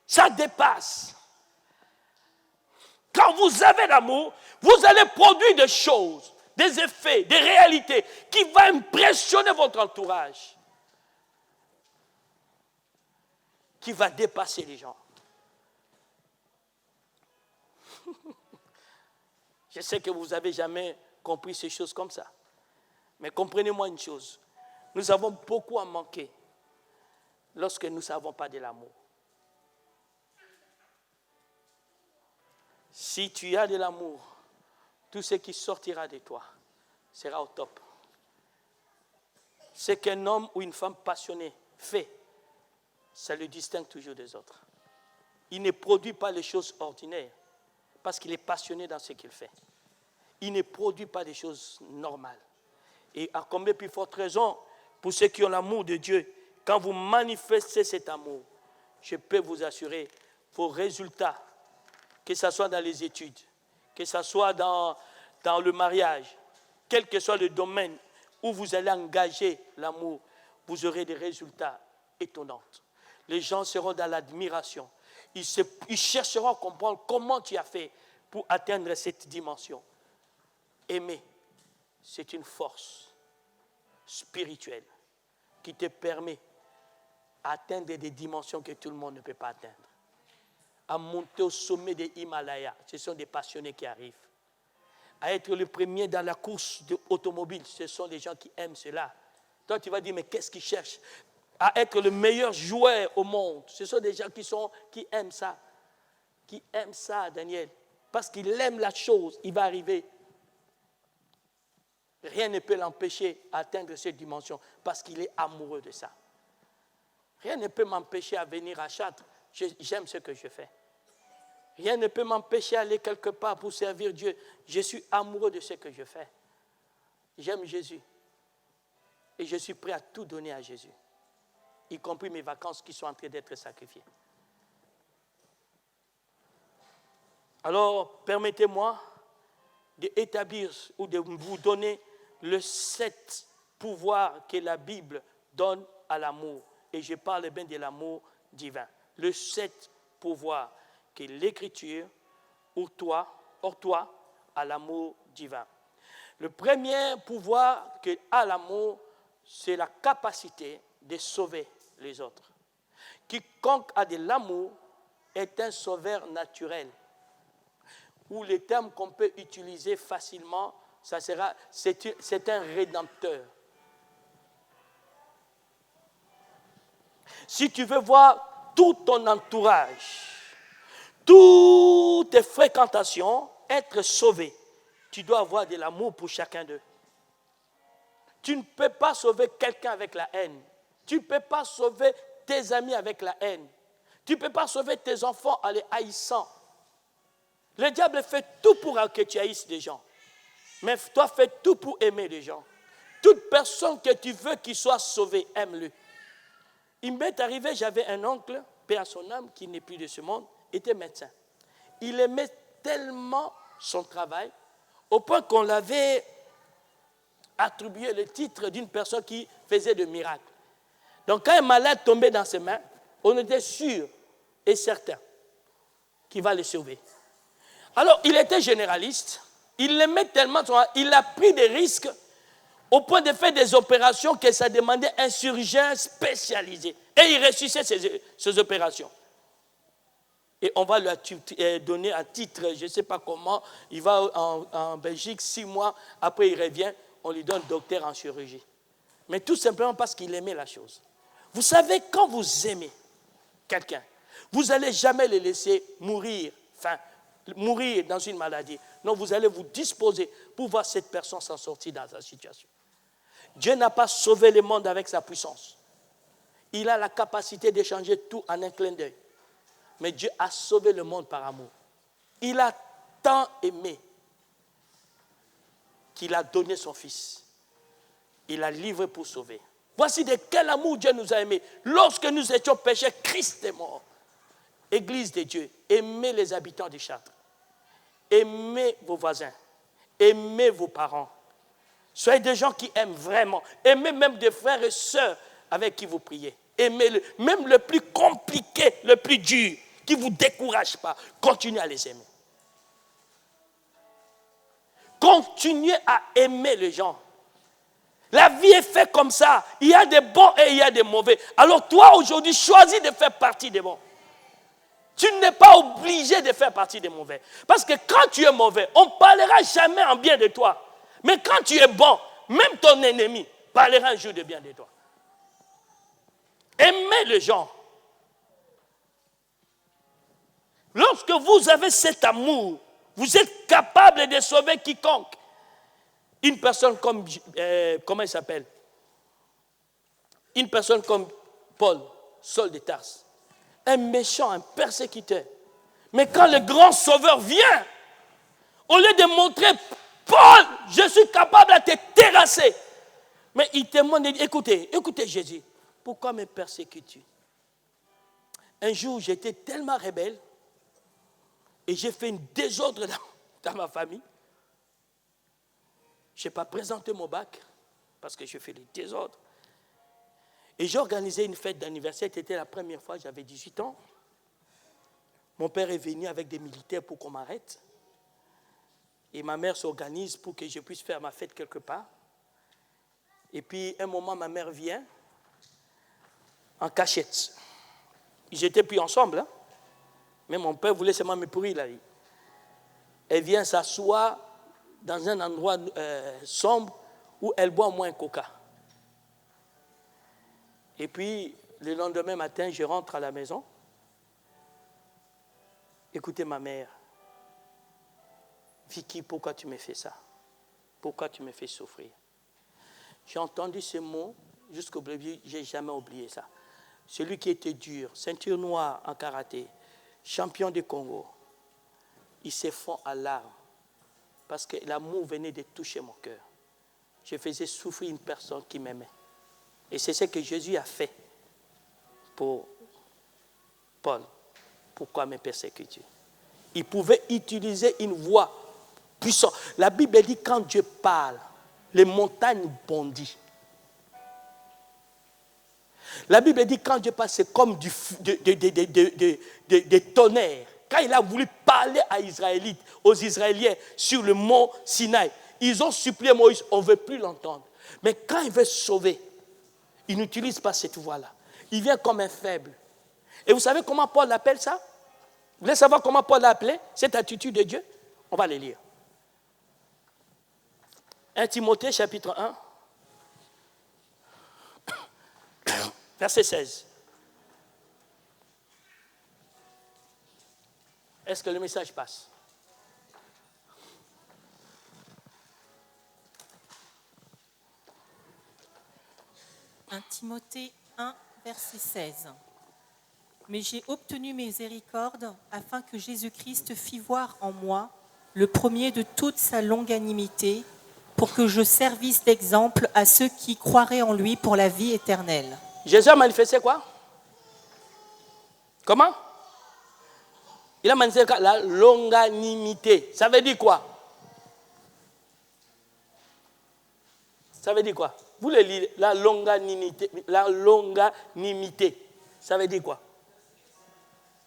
Ça dépasse. Quand vous avez l'amour, vous allez produire des choses, des effets, des réalités qui vont impressionner votre entourage, qui va dépasser les gens. Je sais que vous n'avez jamais compris ces choses comme ça. Mais comprenez-moi une chose. Nous avons beaucoup à manquer lorsque nous ne savons pas de l'amour. Si tu as de l'amour, tout ce qui sortira de toi sera au top. Ce qu'un homme ou une femme passionnée fait, ça le distingue toujours des autres. il ne produit pas les choses ordinaires parce qu'il est passionné dans ce qu'il fait. Il ne produit pas des choses normales. Et à combien plus forte raison, pour ceux qui ont l'amour de Dieu, quand vous manifestez cet amour, je peux vous assurer, vos résultats, que ce soit dans les études, que ce soit dans le mariage, quel que soit le domaine où vous allez engager l'amour, vous aurez des résultats étonnants. Les gens seront dans l'admiration. Ils chercheront à comprendre comment tu as fait pour atteindre cette dimension. Aimer, c'est une force spirituelle qui te permet d'atteindre des dimensions que tout le monde ne peut pas atteindre. À monter au sommet des Himalayas, ce sont des passionnés qui arrivent. À être le premier dans la course automobile, ce sont des gens qui aiment cela. Toi, tu vas dire, mais qu'est-ce qu'ils cherchent? À être le meilleur joueur au monde, ce sont des gens qui aiment ça. Qui aiment ça, Daniel. Parce qu'il aime la chose, il va arriver. Rien ne peut l'empêcher d'atteindre cette dimension parce qu'il est amoureux de ça. Rien ne peut m'empêcher à venir à Chartres. J'aime ce que je fais. Rien ne peut m'empêcher d'aller quelque part pour servir Dieu. Je suis amoureux de ce que je fais. J'aime Jésus. Et je suis prêt à tout donner à Jésus. Y compris mes vacances qui sont en train d'être sacrifiées. Alors, permettez-moi d'établir ou de vous donner le 7 pouvoirs que la Bible donne à l'amour. Et je parle bien de l'amour divin. Le 7 pouvoirs que l'Écriture octroie à l'amour divin. Le premier pouvoir que a l'amour, c'est la capacité de sauver les autres. Quiconque a de l'amour est un sauveur naturel. Ou les termes qu'on peut utiliser facilement, c'est un rédempteur. Si tu veux voir tout ton entourage, toutes tes fréquentations être sauvées, tu dois avoir de l'amour pour chacun d'eux. Tu ne peux pas sauver quelqu'un avec la haine. Tu ne peux pas sauver tes amis avec la haine. Tu ne peux pas sauver tes enfants en les haïssant. Le diable fait tout pour que tu haïsses les gens. Mais toi, fais tout pour aimer les gens. Toute personne que tu veux qu'il soit sauvé, aime-le. Il m'est arrivé, j'avais un oncle, paix à son âme, qui n'est plus de ce monde, était médecin. Il aimait tellement son travail, au point qu'on l'avait attribué le titre d'une personne qui faisait de miracles. Donc quand un malade tombait dans ses mains, on était sûr et certain qu'il va le sauver. Alors il était généraliste, il l'aimait tellement, il a pris des risques au point de faire des opérations que ça demandait un chirurgien spécialisé. Et il réussissait ces opérations. Et on va lui donner un titre, je ne sais pas comment, il va en Belgique 6 mois, après il revient, on lui donne docteur en chirurgie. Mais tout simplement parce qu'il aimait la chose. Vous savez, quand vous aimez quelqu'un, vous n'allez jamais le laisser mourir dans une maladie. Non, vous allez vous disposer pour voir cette personne s'en sortir dans sa situation. Dieu n'a pas sauvé le monde avec sa puissance. Il a la capacité de changer tout en un clin d'œil. Mais Dieu a sauvé le monde par amour. Il a tant aimé qu'il a donné son Fils. Il a livré pour sauver. Voici de quel amour Dieu nous a aimés. Lorsque nous étions pécheurs, Christ est mort. Église de Dieu, aimez les habitants de Chartres. Aimez vos voisins. Aimez vos parents. Soyez des gens qui aiment vraiment. Aimez même des frères et sœurs avec qui vous priez. Aimez-le. Même le plus compliqué, le plus dur, qui ne vous décourage pas. Continuez à les aimer. Continuez à aimer les gens. La vie est faite comme ça. Il y a des bons et il y a des mauvais. Alors toi, aujourd'hui, choisis de faire partie des bons. Tu n'es pas obligé de faire partie des mauvais. Parce que quand tu es mauvais, on ne parlera jamais en bien de toi. Mais quand tu es bon, même ton ennemi parlera un jour de bien de toi. Aimez les gens. Lorsque vous avez cet amour, vous êtes capable de sauver quiconque. Une personne comme, comment il s'appelle? Une personne comme Paul, Saul de Tarse. un méchant, un persécuteur. Mais quand le grand sauveur vient, au lieu de montrer, Paul, je suis capable de te terrasser. Mais il témoigne, il dit, écoutez Jésus, pourquoi me persécutes-tu? Un jour, j'étais tellement rebelle et j'ai fait une désordre dans ma famille. Je n'ai pas présenté mon bac parce que je fais des désordres. Et j'ai organisé une fête d'anniversaire, c'était la première fois, j'avais 18 ans. Mon père est venu avec des militaires pour qu'on m'arrête. Et ma mère s'organise pour que je puisse faire ma fête quelque part. Et puis, un moment, ma mère vient en cachette. Ils n'étaient plus ensemble, hein? Mais mon père voulait seulement me pourrir la vie. Elle vient s'asseoir dans un endroit sombre où elle boit au moins un coca. Et puis, le lendemain matin, je rentre à la maison. Écoutez ma mère. Vicky, pourquoi tu me fais ça? Pourquoi tu me fais souffrir? J'ai entendu ce mot jusqu'au début, je n'ai jamais oublié ça. Celui qui était dur, ceinture noire en karaté, champion du Congo, il s'est fond à larmes parce que l'amour venait de toucher mon cœur. Je faisais souffrir une personne qui m'aimait. Et c'est ce que Jésus a fait pour Paul. Pourquoi me persécutes-tu? Il pouvait utiliser une voix puissante. La Bible dit quand Dieu parle, les montagnes bondissent. La Bible dit quand Dieu parle, c'est comme des tonnerres. Quand il a voulu parler aux Israéliens sur le mont Sinaï, ils ont supplié Moïse, on ne veut plus l'entendre. Mais quand il veut sauver, il n'utilise pas cette voix-là. Il vient comme un faible. Et vous savez comment Paul appelle ça? Vous voulez savoir comment Paul l'a appelé, cette attitude de Dieu? On va les lire. 1 Timothée chapitre 1, verset 16. Est-ce que le message passe? Timothée 1, verset 16. Mais j'ai obtenu miséricorde afin que Jésus-Christ fît voir en moi le premier de toute sa longanimité, pour que je servisse d'exemple à ceux qui croiraient en lui pour la vie éternelle. Jésus a manifesté quoi? Comment? Il a manifesté la longanimité. Ça veut dire quoi? Ça veut dire quoi? Vous le lisez, la longanimité. La longanimité. Ça veut dire quoi?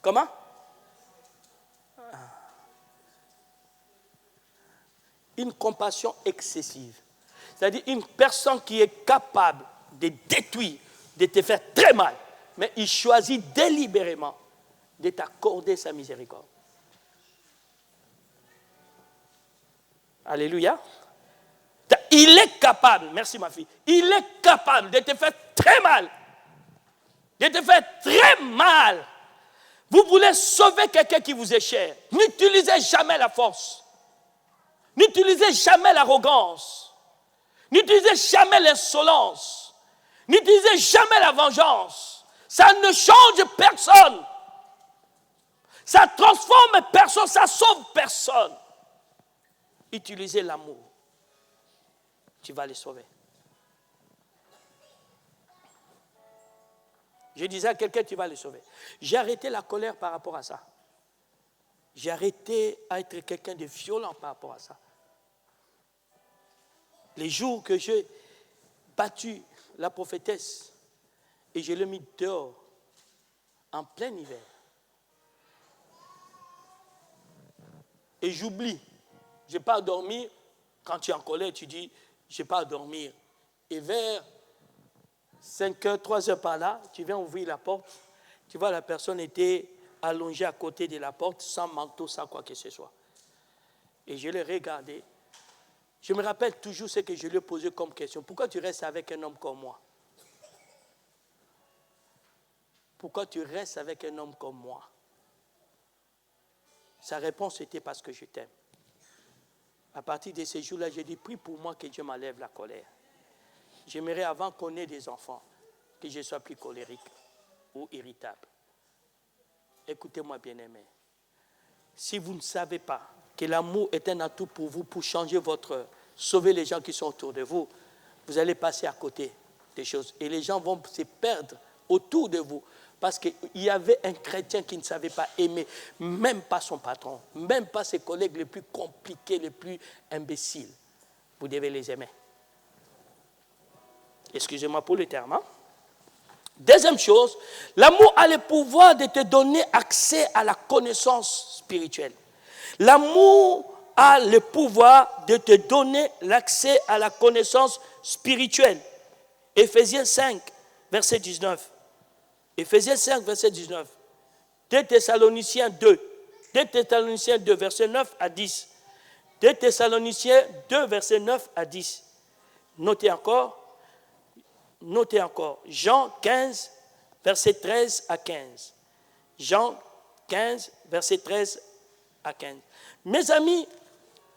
Comment? Une compassion excessive. C'est-à-dire une personne qui est capable de détruire, de te faire très mal, mais il choisit délibérément de t'accorder sa miséricorde. Alléluia. Il est capable, merci ma fille, il est capable de te faire très mal. De te faire très mal. Vous voulez sauver quelqu'un qui vous est cher. N'utilisez jamais la force. N'utilisez jamais l'arrogance. N'utilisez jamais l'insolence. N'utilisez jamais la vengeance. Ça ne change personne. Ça transforme personne, ça sauve personne. Utilisez l'amour. Tu vas les sauver. Je disais à quelqu'un, tu vas les sauver. J'ai arrêté la colère par rapport à ça. J'ai arrêté à être quelqu'un de violent par rapport à ça. Les jours que j'ai battu la prophétesse et je l'ai mis dehors en plein hiver. Et j'oublie. Je n'ai pas à dormir. Quand tu es en colère, tu dis, je n'ai pas à dormir. Et vers 5 heures, 3 heures par là, tu viens ouvrir la porte. Tu vois, la personne était allongée à côté de la porte, sans manteau, sans quoi que ce soit. Et je l'ai regardé. Je me rappelle toujours ce que je lui ai posé comme question. Pourquoi tu restes avec un homme comme moi? Pourquoi tu restes avec un homme comme moi? Sa réponse était parce que je t'aime. À partir de ces jours-là, j'ai dit, prie pour moi que Dieu m'enlève la colère. J'aimerais avant qu'on ait des enfants, que je sois plus colérique ou irritable. Écoutez-moi, bien-aimés. Si vous ne savez pas que l'amour est un atout pour vous, pour changer sauver les gens qui sont autour de vous, vous allez passer à côté des choses. Et les gens vont se perdre autour de vous. Parce qu'il y avait un chrétien qui ne savait pas aimer, même pas son patron, même pas ses collègues les plus compliqués, les plus imbéciles. Vous devez les aimer. Excusez-moi pour le terme. Deuxième chose, l'amour a le pouvoir de te donner accès à la connaissance spirituelle. L'amour a le pouvoir de te donner l'accès à la connaissance spirituelle. Éphésiens 5, verset 19. Éphésiens 5, verset 19. 2 Thessaloniciens 2. 2 Thessaloniciens 2, verset 9 à 10. 2 Thessaloniciens 2, verset 9 à 10. Notez encore. Jean 15, verset 13 à 15. Jean 15, verset 13 à 15. Mes amis,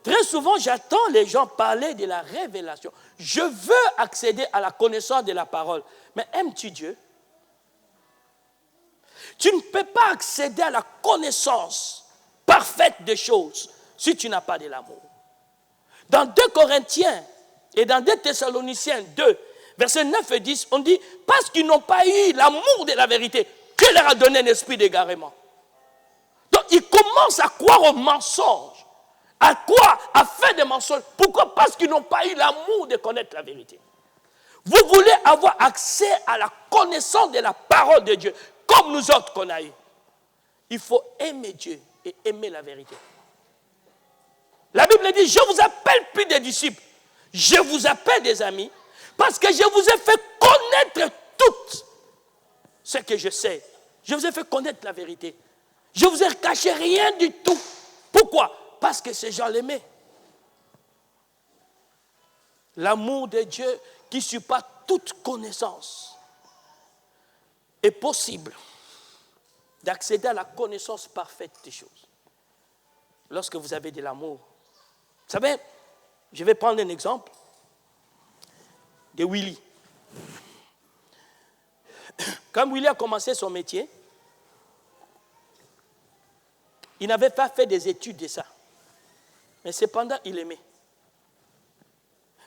très souvent, j'entends les gens parler de la révélation. Je veux accéder à la connaissance de la parole. Mais aimes-tu Dieu? Tu ne peux pas accéder à la connaissance parfaite des choses si tu n'as pas de l'amour. Dans 2 Corinthiens et dans 2 Thessaloniciens 2, versets 9 et 10, on dit, parce qu'ils n'ont pas eu l'amour de la vérité, Dieu leur a donné un esprit d'égarement. Donc, ils commencent à croire au mensonge. À quoi? À faire des mensonges. Pourquoi? Parce qu'ils n'ont pas eu l'amour de connaître la vérité. Vous voulez avoir accès à la connaissance de la parole de Dieu, comme nous autres qu'on a eu. Il faut aimer Dieu et aimer la vérité. La Bible dit, je vous appelle plus des disciples, je vous appelle des amis, parce que je vous ai fait connaître tout ce que je sais. Je vous ai fait connaître la vérité. Je ne vous ai caché rien du tout. Pourquoi? Parce que ces gens l'aimaient. L'amour de Dieu qui surpasse toute connaissance est possible d'accéder à la connaissance parfaite des choses. Lorsque vous avez de l'amour. Vous savez, je vais prendre un exemple de Willy. Quand Willy a commencé son métier, il n'avait pas fait des études de ça. Mais cependant, il aimait.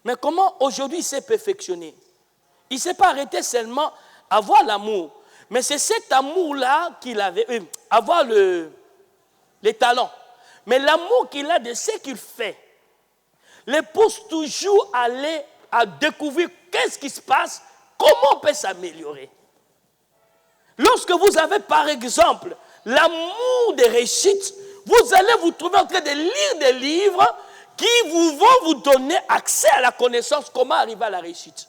Mais comment aujourd'hui il s'est perfectionné? Il ne s'est pas arrêté seulement à avoir l'amour. Mais c'est cet amour-là qu'il avait, avoir les talents. Mais l'amour qu'il a de ce qu'il fait, le pousse toujours à aller à découvrir qu'est-ce qui se passe, comment on peut s'améliorer. Lorsque vous avez par exemple l'amour des réussites, vous allez vous trouver en train de lire des livres qui vont vous donner accès à la connaissance, comment arriver à la réussite.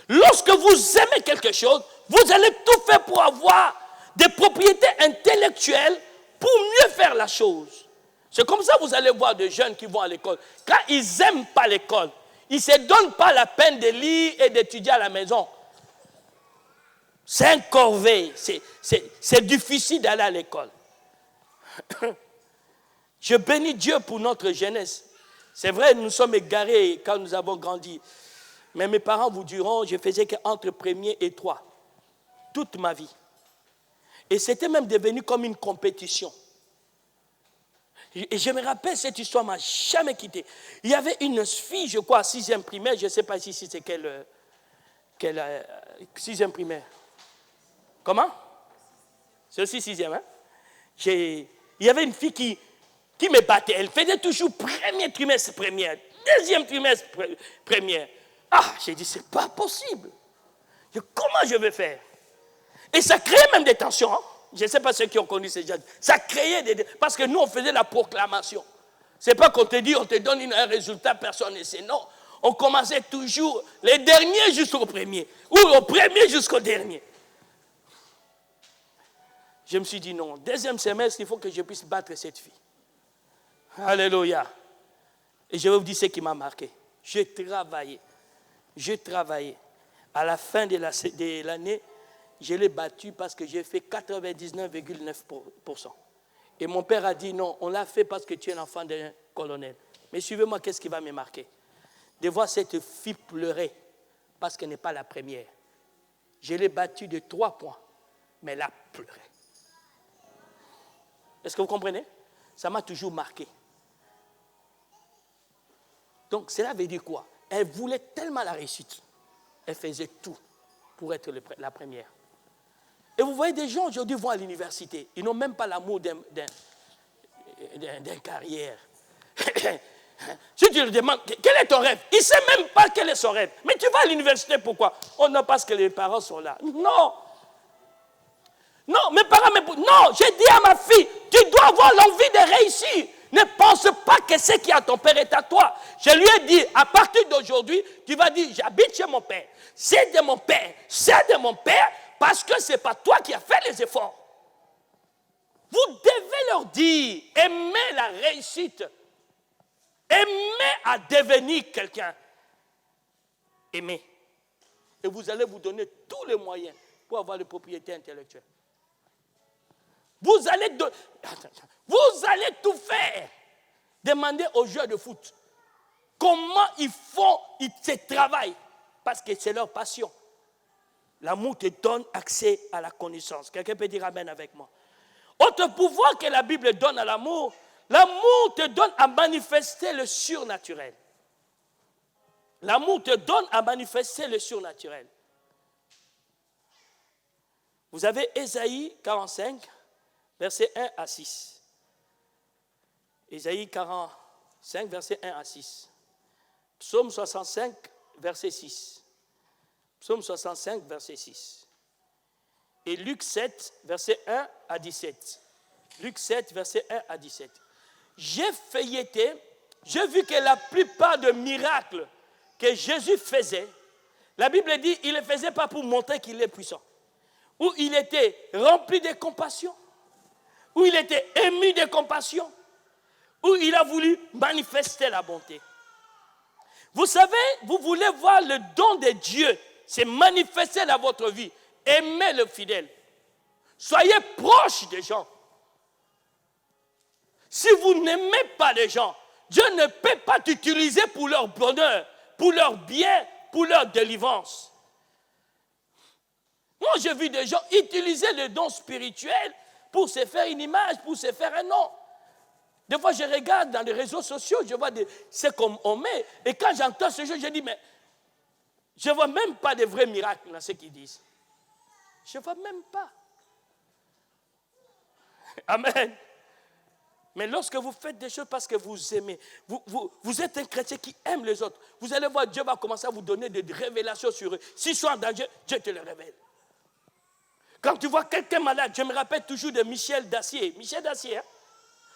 Lorsque vous aimez quelque chose, vous allez tout faire pour avoir des propriétés intellectuelles pour mieux faire la chose. C'est comme ça que vous allez voir des jeunes qui vont à l'école. Quand ils n'aiment pas l'école, ils ne se donnent pas la peine de lire et d'étudier à la maison. C'est un corvée, c'est difficile d'aller à l'école. Je bénis Dieu pour notre jeunesse. C'est vrai, nous sommes égarés quand nous avons grandi. Mais mes parents vous diront, je faisais qu'entre premier et 3, toute ma vie. Et c'était même devenu comme une compétition. Et je me rappelle, cette histoire ne m'a jamais quitté. Il y avait une fille, je crois, 6e primaire, je ne sais pas si c'est quelle 6e primaire. Comment? C'est aussi 6e, hein? Il y avait une fille qui me battait. Elle faisait toujours premier trimestre première, deuxième trimestre première. Ah, j'ai dit, c'est pas possible. Comment je vais faire? Et ça créait même des tensions. Hein? Je ne sais pas ceux qui ont connu ces gens. Ça créait parce que nous, on faisait la proclamation. Ce n'est pas qu'on te dit, on te donne un résultat, personne ne sait. Non, on commençait toujours les derniers jusqu'au premier. Ou au premier jusqu'au dernier. Je me suis dit non, deuxième semestre, il faut que je puisse battre cette fille. Alléluia. Et je vais vous dire ce qui m'a marqué. J'ai travaillé. À la fin de l'année, je l'ai battue parce que j'ai fait 99,9%. Et mon père a dit non, on l'a fait parce que tu es l'enfant d'un colonel. Mais suivez-moi, qu'est-ce qui va me marquer? De voir cette fille pleurer parce qu'elle n'est pas la première. Je l'ai battue de 3 points. mais elle a pleuré. Est-ce que vous comprenez? Ça m'a toujours marqué. Donc, cela veut dire quoi? Elle voulait tellement la réussite. Elle faisait tout pour être la première. Et vous voyez, des gens aujourd'hui vont à l'université. Ils n'ont même pas l'amour d'une carrière. Si tu lui demandes, quel est ton rêve? Il ne sait même pas quel est son rêve. Mais tu vas à l'université, pourquoi? Oh non, parce que les parents sont là. Non. Non, mes parents, non, j'ai dit à ma fille, tu dois avoir l'envie de réussir. Ne pense pas que ce qui est à ton père est à toi. Je lui ai dit, à partir d'aujourd'hui, tu vas dire, j'habite chez mon père. C'est de mon père. C'est de mon père parce que ce n'est pas toi qui as fait les efforts. Vous devez leur dire, aimez la réussite. Aimez à devenir quelqu'un. Aimez. Et vous allez vous donner tous les moyens pour avoir les propriétés intellectuelles. Vous allez tout faire. Demandez aux joueurs de foot comment ils se travaillent. Parce que c'est leur passion. L'amour te donne accès à la connaissance. Quelqu'un peut dire amen avec moi. Autre pouvoir que la Bible donne à l'amour, l'amour te donne à manifester le surnaturel. L'amour te donne à manifester le surnaturel. Vous avez Ésaïe 45, versets 1 à 6. Ésaïe 45, versets 1 à 6. Psaume 65, verset 6. Psaume 65, verset 6. Et Luc 7, verset 1 à 17. Luc 7, verset 1 à 17. J'ai feuilleté, j'ai vu que la plupart des miracles que Jésus faisait, la Bible dit qu'il ne le faisait pas pour montrer qu'il est puissant. Où il était rempli de compassion, où il était ému de compassion, où il a voulu manifester la bonté. Vous savez, vous voulez voir le don de Dieu se manifester dans votre vie. Aimez le fidèle. Soyez proche des gens. Si vous n'aimez pas les gens, Dieu ne peut pas t'utiliser pour leur bonheur, pour leur bien, pour leur délivrance. Moi, j'ai vu des gens utiliser le don spirituel pour se faire une image, pour se faire un nom. Des fois, je regarde dans les réseaux sociaux, je vois ce qu'on met. Et quand j'entends ce jeu, je dis, mais je ne vois même pas de vrais miracles dans ce qu'ils disent. Je ne vois même pas. Amen. Mais lorsque vous faites des choses parce que vous aimez, vous êtes un chrétien qui aime les autres, vous allez voir, Dieu va commencer à vous donner des révélations sur eux. S'ils sont en danger, Dieu te le révèle. Quand tu vois quelqu'un malade, je me rappelle toujours de Michel Dacier. Michel Dacier,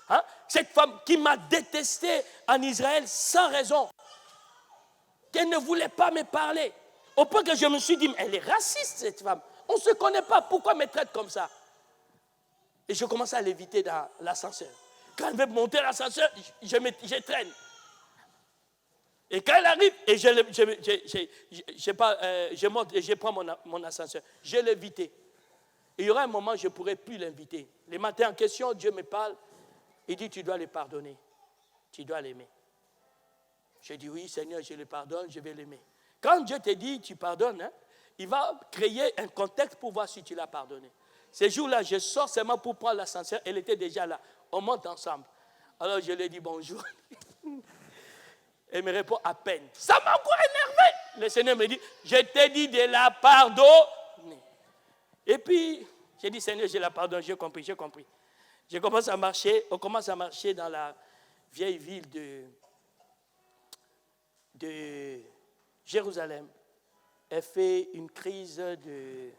hein? Cette femme qui m'a détesté en Israël sans raison. Qu'elle ne voulait pas me parler. Au point que je me suis dit, mais elle est raciste cette femme. On ne se connaît pas, pourquoi elle me traite comme ça? Et je commençais à l'éviter dans l'ascenseur. Quand elle veut monter l'ascenseur, je traîne. Et quand elle arrive, et je monte et je prends mon ascenseur, je l'évite. Et il y aura un moment où je ne pourrai plus l'inviter. Le matin en question, Dieu me parle. Il dit, tu dois le pardonner. Tu dois l'aimer. Je dis, oui, Seigneur, je le pardonne, je vais l'aimer. Quand Dieu te dit, tu pardonnes, hein, il va créer un contexte pour voir si tu l'as pardonné. Ce jour-là, je sors seulement pour prendre l'ascenseur. Elle était déjà là. On monte ensemble. Alors, je lui ai dit bonjour. Elle me répond à peine. Ça m'a encore énervé. Le Seigneur me dit, je t'ai dit de la pardonner. Et puis, j'ai dit, Seigneur, je la pardonne. J'ai compris. On commence à marcher dans la vieille ville de Jérusalem. Elle fait une crise de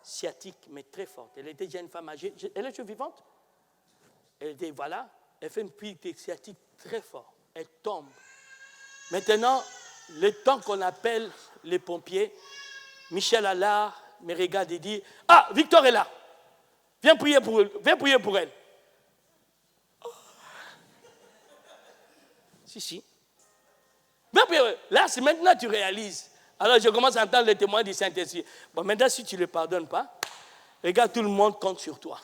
sciatique, mais très forte. Elle était déjà une femme âgée. Elle est toujours vivante. Elle fait une crise de sciatique très forte. Elle tombe. Maintenant, le temps qu'on appelle les pompiers, Michel Allard me regarde et dit, ah, Victor est là. Viens prier pour elle. Oh. Si. Viens prier. Là, c'est maintenant que tu réalises. Alors, je commence à entendre les témoins du Saint-Esprit. Bon, maintenant, si tu ne le pardonnes pas, regarde, tout le monde compte sur toi.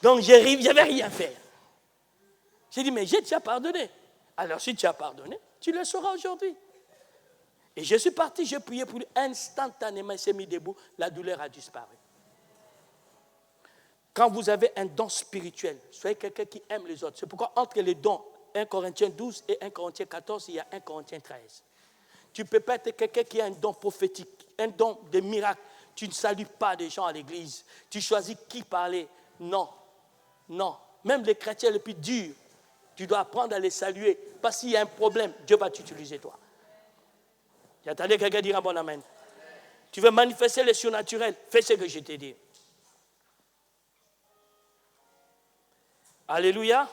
Donc, je n'avais rien fait. J'ai dit, mais j'ai déjà pardonné. Alors, si tu as pardonné, tu le sauras aujourd'hui. Et je suis parti, j'ai prié pour lui. Instantanément, il s'est mis debout. La douleur a disparu. quand vous avez un don spirituel, soyez quelqu'un qui aime les autres. C'est pourquoi entre les dons, 1 Corinthiens 12 et 1 Corinthiens 14, il y a 1 Corinthiens 13. Tu ne peux pas être quelqu'un qui a un don prophétique, un don de miracle. Tu ne salues pas des gens à l'église. Tu choisis qui parler. Non, non. Même les chrétiens les plus durs, tu dois apprendre à les saluer. Parce qu'il y a un problème, Dieu va t'utiliser toi. J'attendais quelqu'un dire un bon amen. Tu veux manifester le surnaturel, fais ce que je t'ai dit. Alléluia.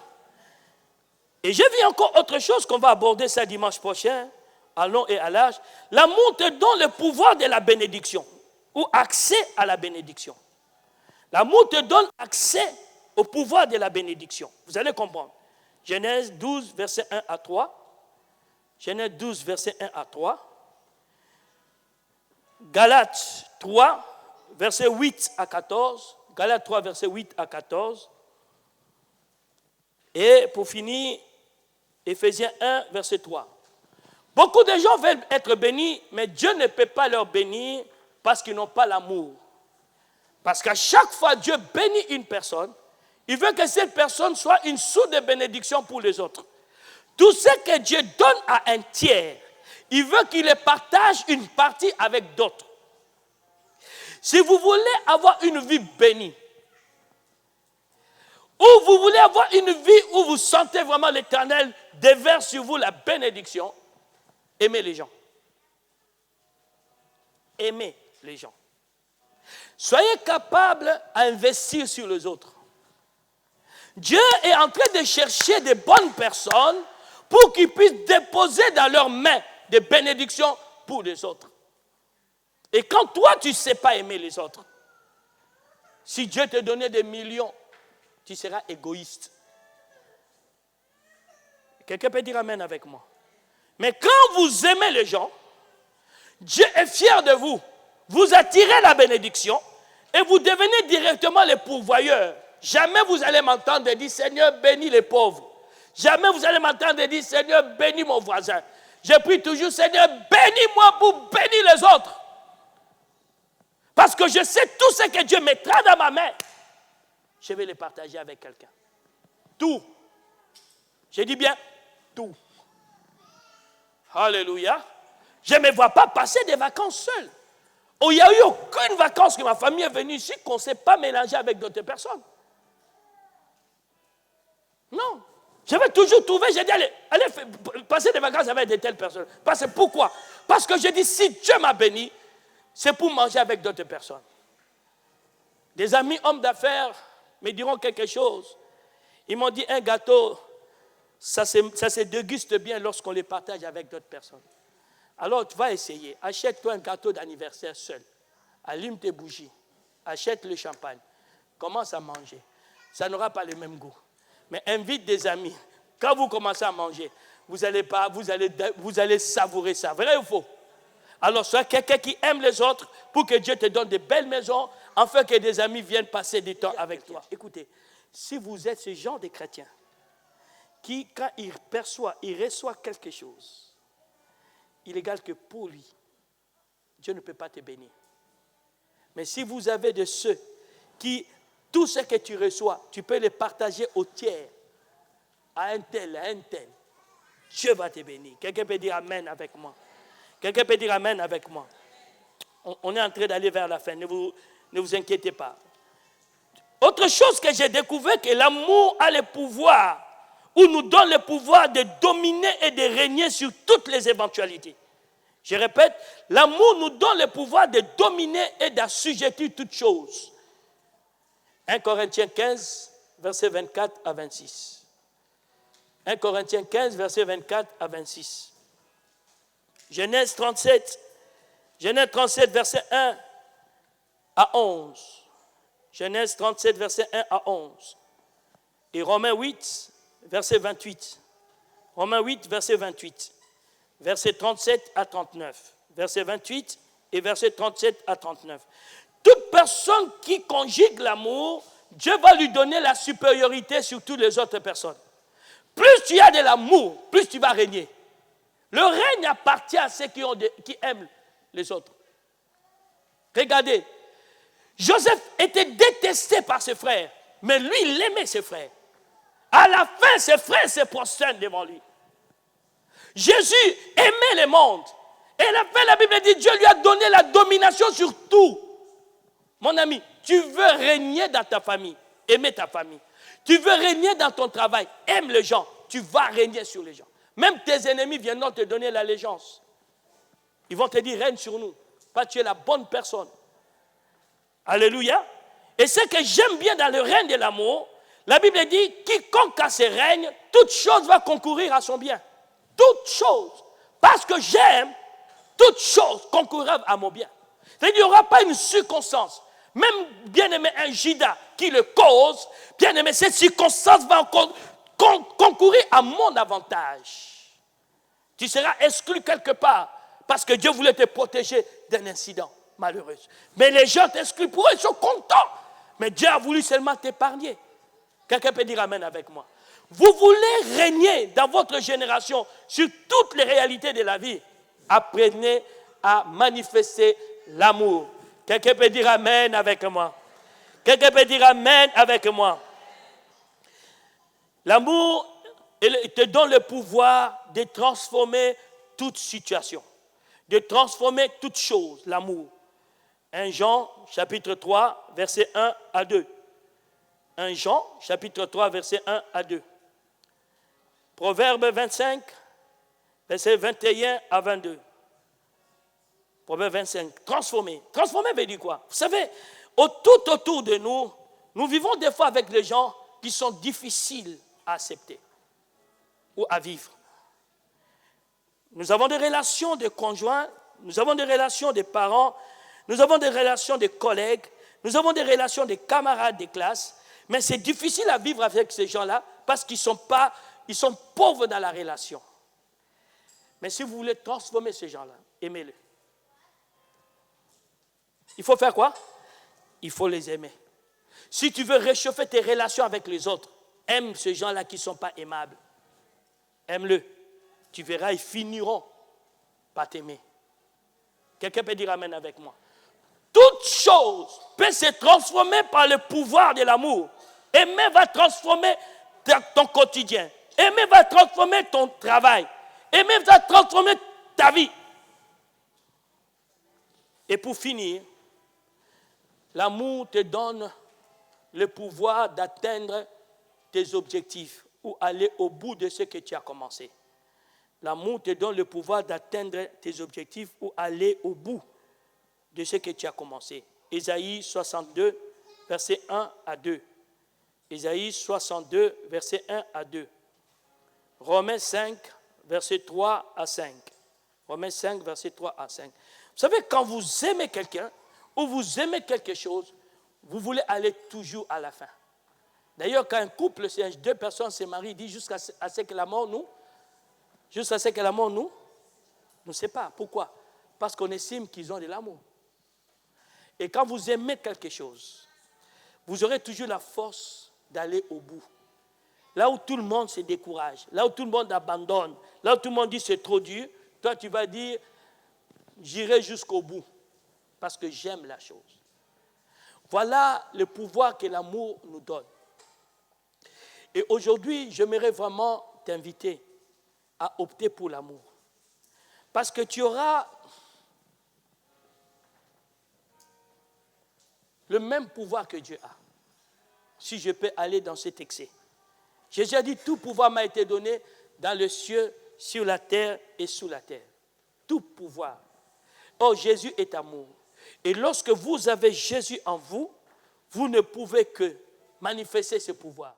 Et j'ai vu encore autre chose qu'on va aborder ça dimanche prochain, à long et à large. L'amour te donne le pouvoir de la bénédiction, ou accès à la bénédiction. L'amour te donne accès au pouvoir de la bénédiction. Vous allez comprendre. Genèse 12, verset 1 à 3. Genèse 12, verset 1 à 3. Galates 3, verset 8 à 14. Galates 3, verset 8 à 14. Et pour finir, Éphésiens 1, verset 3. Beaucoup de gens veulent être bénis, mais Dieu ne peut pas leur bénir parce qu'ils n'ont pas l'amour. Parce qu'à chaque fois Dieu bénit une personne, il veut que cette personne soit une source de bénédiction pour les autres. Tout ce que Dieu donne à un tiers, il veut qu'il le partage une partie avec d'autres. Si vous voulez avoir une vie bénie, ou vous voulez avoir une vie où vous sentez vraiment l'Éternel déverse sur vous la bénédiction, aimez les gens. Aimez les gens. Soyez capables d'investir sur les autres. Dieu est en train de chercher des bonnes personnes pour qu'ils puissent déposer dans leurs mains des bénédictions pour les autres. Et quand toi, tu ne sais pas aimer les autres, si Dieu te donnait des millions, tu seras égoïste. Quelqu'un peut dire amen avec moi. Mais quand vous aimez les gens, Dieu est fier de vous. Vous attirez la bénédiction et vous devenez directement les pourvoyeurs. Jamais vous allez m'entendre dire, Seigneur, bénis les pauvres. Jamais vous allez m'entendre dire, Seigneur, bénis mon voisin. Je prie toujours, Seigneur, bénis-moi pour bénir les autres. Parce que je sais tout ce que Dieu mettra dans ma main. Je vais les partager avec quelqu'un. Tout. Je dis bien tout. Alléluia. Je ne me vois pas passer des vacances seul. Oh, il n'y a eu aucune vacance que ma famille est venue ici qu'on ne s'est pas mélangé avec d'autres personnes. Non. Je vais toujours trouver, j'ai dit, allez passer des vacances avec de telles personnes. Pourquoi? Parce que je dis, si Dieu m'a béni, c'est pour manger avec d'autres personnes. Des amis hommes d'affaires me diront quelque chose. Ils m'ont dit, un gâteau, ça se déguste bien lorsqu'on les partage avec d'autres personnes. Alors, tu vas essayer. Achète-toi un gâteau d'anniversaire seul. Allume tes bougies. Achète le champagne. Commence à manger. Ça n'aura pas le même goût. Mais invite des amis. Quand vous commencez à manger, vous allez savourer ça. Vrai ou faux? Alors, sois quelqu'un qui aime les autres pour que Dieu te donne de belles maisons, afin que des amis viennent passer du temps avec toi. Écoutez, si vous êtes ce genre de chrétien qui, quand il reçoit quelque chose, il est égal que pour lui, Dieu ne peut pas te bénir. Mais si vous avez de ceux qui, tout ce que tu reçois, tu peux le partager au tiers, à un tel, Dieu va te bénir. Quelqu'un peut dire amen avec moi. Quelqu'un peut dire amen avec moi. On est en train d'aller vers la fin, ne vous inquiétez pas. Autre chose que j'ai découvert, que l'amour a le pouvoir, ou nous donne le pouvoir de dominer et de régner sur toutes les éventualités. Je répète, l'amour nous donne le pouvoir de dominer et d'assujettir toutes choses. 1 Corinthiens 15, versets 24 à 26. 1 Corinthiens 15, versets 24 à 26. Genèse 37, versets 1 à 11. Genèse 37, versets 1 à 11. Et Romains 8, verset 28. Romains 8, verset 28. Verset 37 à 39. Verset 28 et verset 37 à 39. Toute personne qui conjugue l'amour, Dieu va lui donner la supériorité sur toutes les autres personnes. Plus tu as de l'amour, plus tu vas régner. Le règne appartient à ceux qui aiment les autres. Regardez, Joseph était détesté par ses frères, mais lui, il aimait ses frères. À la fin, ses frères se prosternent devant lui. Jésus aimait le monde. Et à la fin, la Bible dit, Dieu lui a donné la domination sur tout. Mon ami, tu veux régner dans ta famille, aimez ta famille. Tu veux régner dans ton travail, aime les gens, tu vas régner sur les gens. Même tes ennemis viendront te donner l'allégeance. Ils vont te dire, règne sur nous, parce que tu es la bonne personne. Alléluia. Et ce que j'aime bien dans le règne de l'amour, la Bible dit, quiconque a ce règne, toute chose va concourir à son bien. Toute chose. Parce que j'aime, toute chose concourra à mon bien. C'est-à-dire, il n'y aura pas une circonstance. Même, bien aimé, un Judas qui le cause, bien aimé, cette circonstance va concourir à mon avantage. Tu seras exclu quelque part parce que Dieu voulait te protéger d'un incident malheureux. Mais les gens t'excluent pour eux, ils sont contents. Mais Dieu a voulu seulement t'épargner. Quelqu'un peut dire amen avec moi. Vous voulez régner dans votre génération sur toutes les réalités de la vie. Apprenez à manifester l'amour. Quelqu'un peut dire amen avec moi. Quelqu'un peut dire amen avec moi. L'amour te donne le pouvoir de transformer toute situation, de transformer toute chose, l'amour. 1 Jean, chapitre 3, verset 1 à 2. 1 Jean, chapitre 3, verset 1 à 2. Proverbe 25, verset 21 à 22. Proverbe 25, transformer. Transformer veut dire quoi? Vous savez, tout autour de nous, nous vivons des fois avec des gens qui sont difficiles à accepter ou à vivre. Nous avons des relations de conjoints, nous avons des relations de parents, nous avons des relations de collègues, nous avons des relations de camarades de classe, mais c'est difficile à vivre avec ces gens-là parce qu'ils sont pauvres dans la relation. Mais si vous voulez transformer ces gens-là, aimez-les. Il faut faire quoi? Il faut les aimer. Si tu veux réchauffer tes relations avec les autres, aime ces gens-là qui ne sont pas aimables. Aime-le. Tu verras, ils finiront par t'aimer. Quelqu'un peut dire amen avec moi. Toute chose peut se transformer par le pouvoir de l'amour. Aimer va transformer ton quotidien. Aimer va transformer ton travail. Aimer va transformer ta vie. Et pour finir, l'amour te donne le pouvoir d'atteindre tes objectifs ou aller au bout de ce que tu as commencé. L'amour te donne le pouvoir d'atteindre tes objectifs ou aller au bout de ce que tu as commencé. Ésaïe 62, verset 1 à 2. Ésaïe 62, verset 1 à 2. Romains 5, verset 3 à 5. Romains 5, verset 3 à 5. Vous savez, quand vous aimez quelqu'un ou vous aimez quelque chose, vous voulez aller toujours à la fin. D'ailleurs, quand un couple, deux personnes se marient, il dit jusqu'à ce que la mort nous sépare. Pourquoi? Parce qu'on estime qu'ils ont de l'amour. Et quand vous aimez quelque chose, vous aurez toujours la force d'aller au bout. Là où tout le monde se décourage, là où tout le monde abandonne, là où tout le monde dit c'est trop dur, toi tu vas dire j'irai jusqu'au bout parce que j'aime la chose. Voilà le pouvoir que l'amour nous donne. Et aujourd'hui, j'aimerais vraiment t'inviter à opter pour l'amour. Parce que tu auras le même pouvoir que Dieu a. Si je peux aller dans cet excès. Jésus a dit, tout pouvoir m'a été donné dans le ciel, sur la terre et sous la terre. Tout pouvoir. Or, Jésus est amour. Et lorsque vous avez Jésus en vous, vous ne pouvez que manifester ce pouvoir.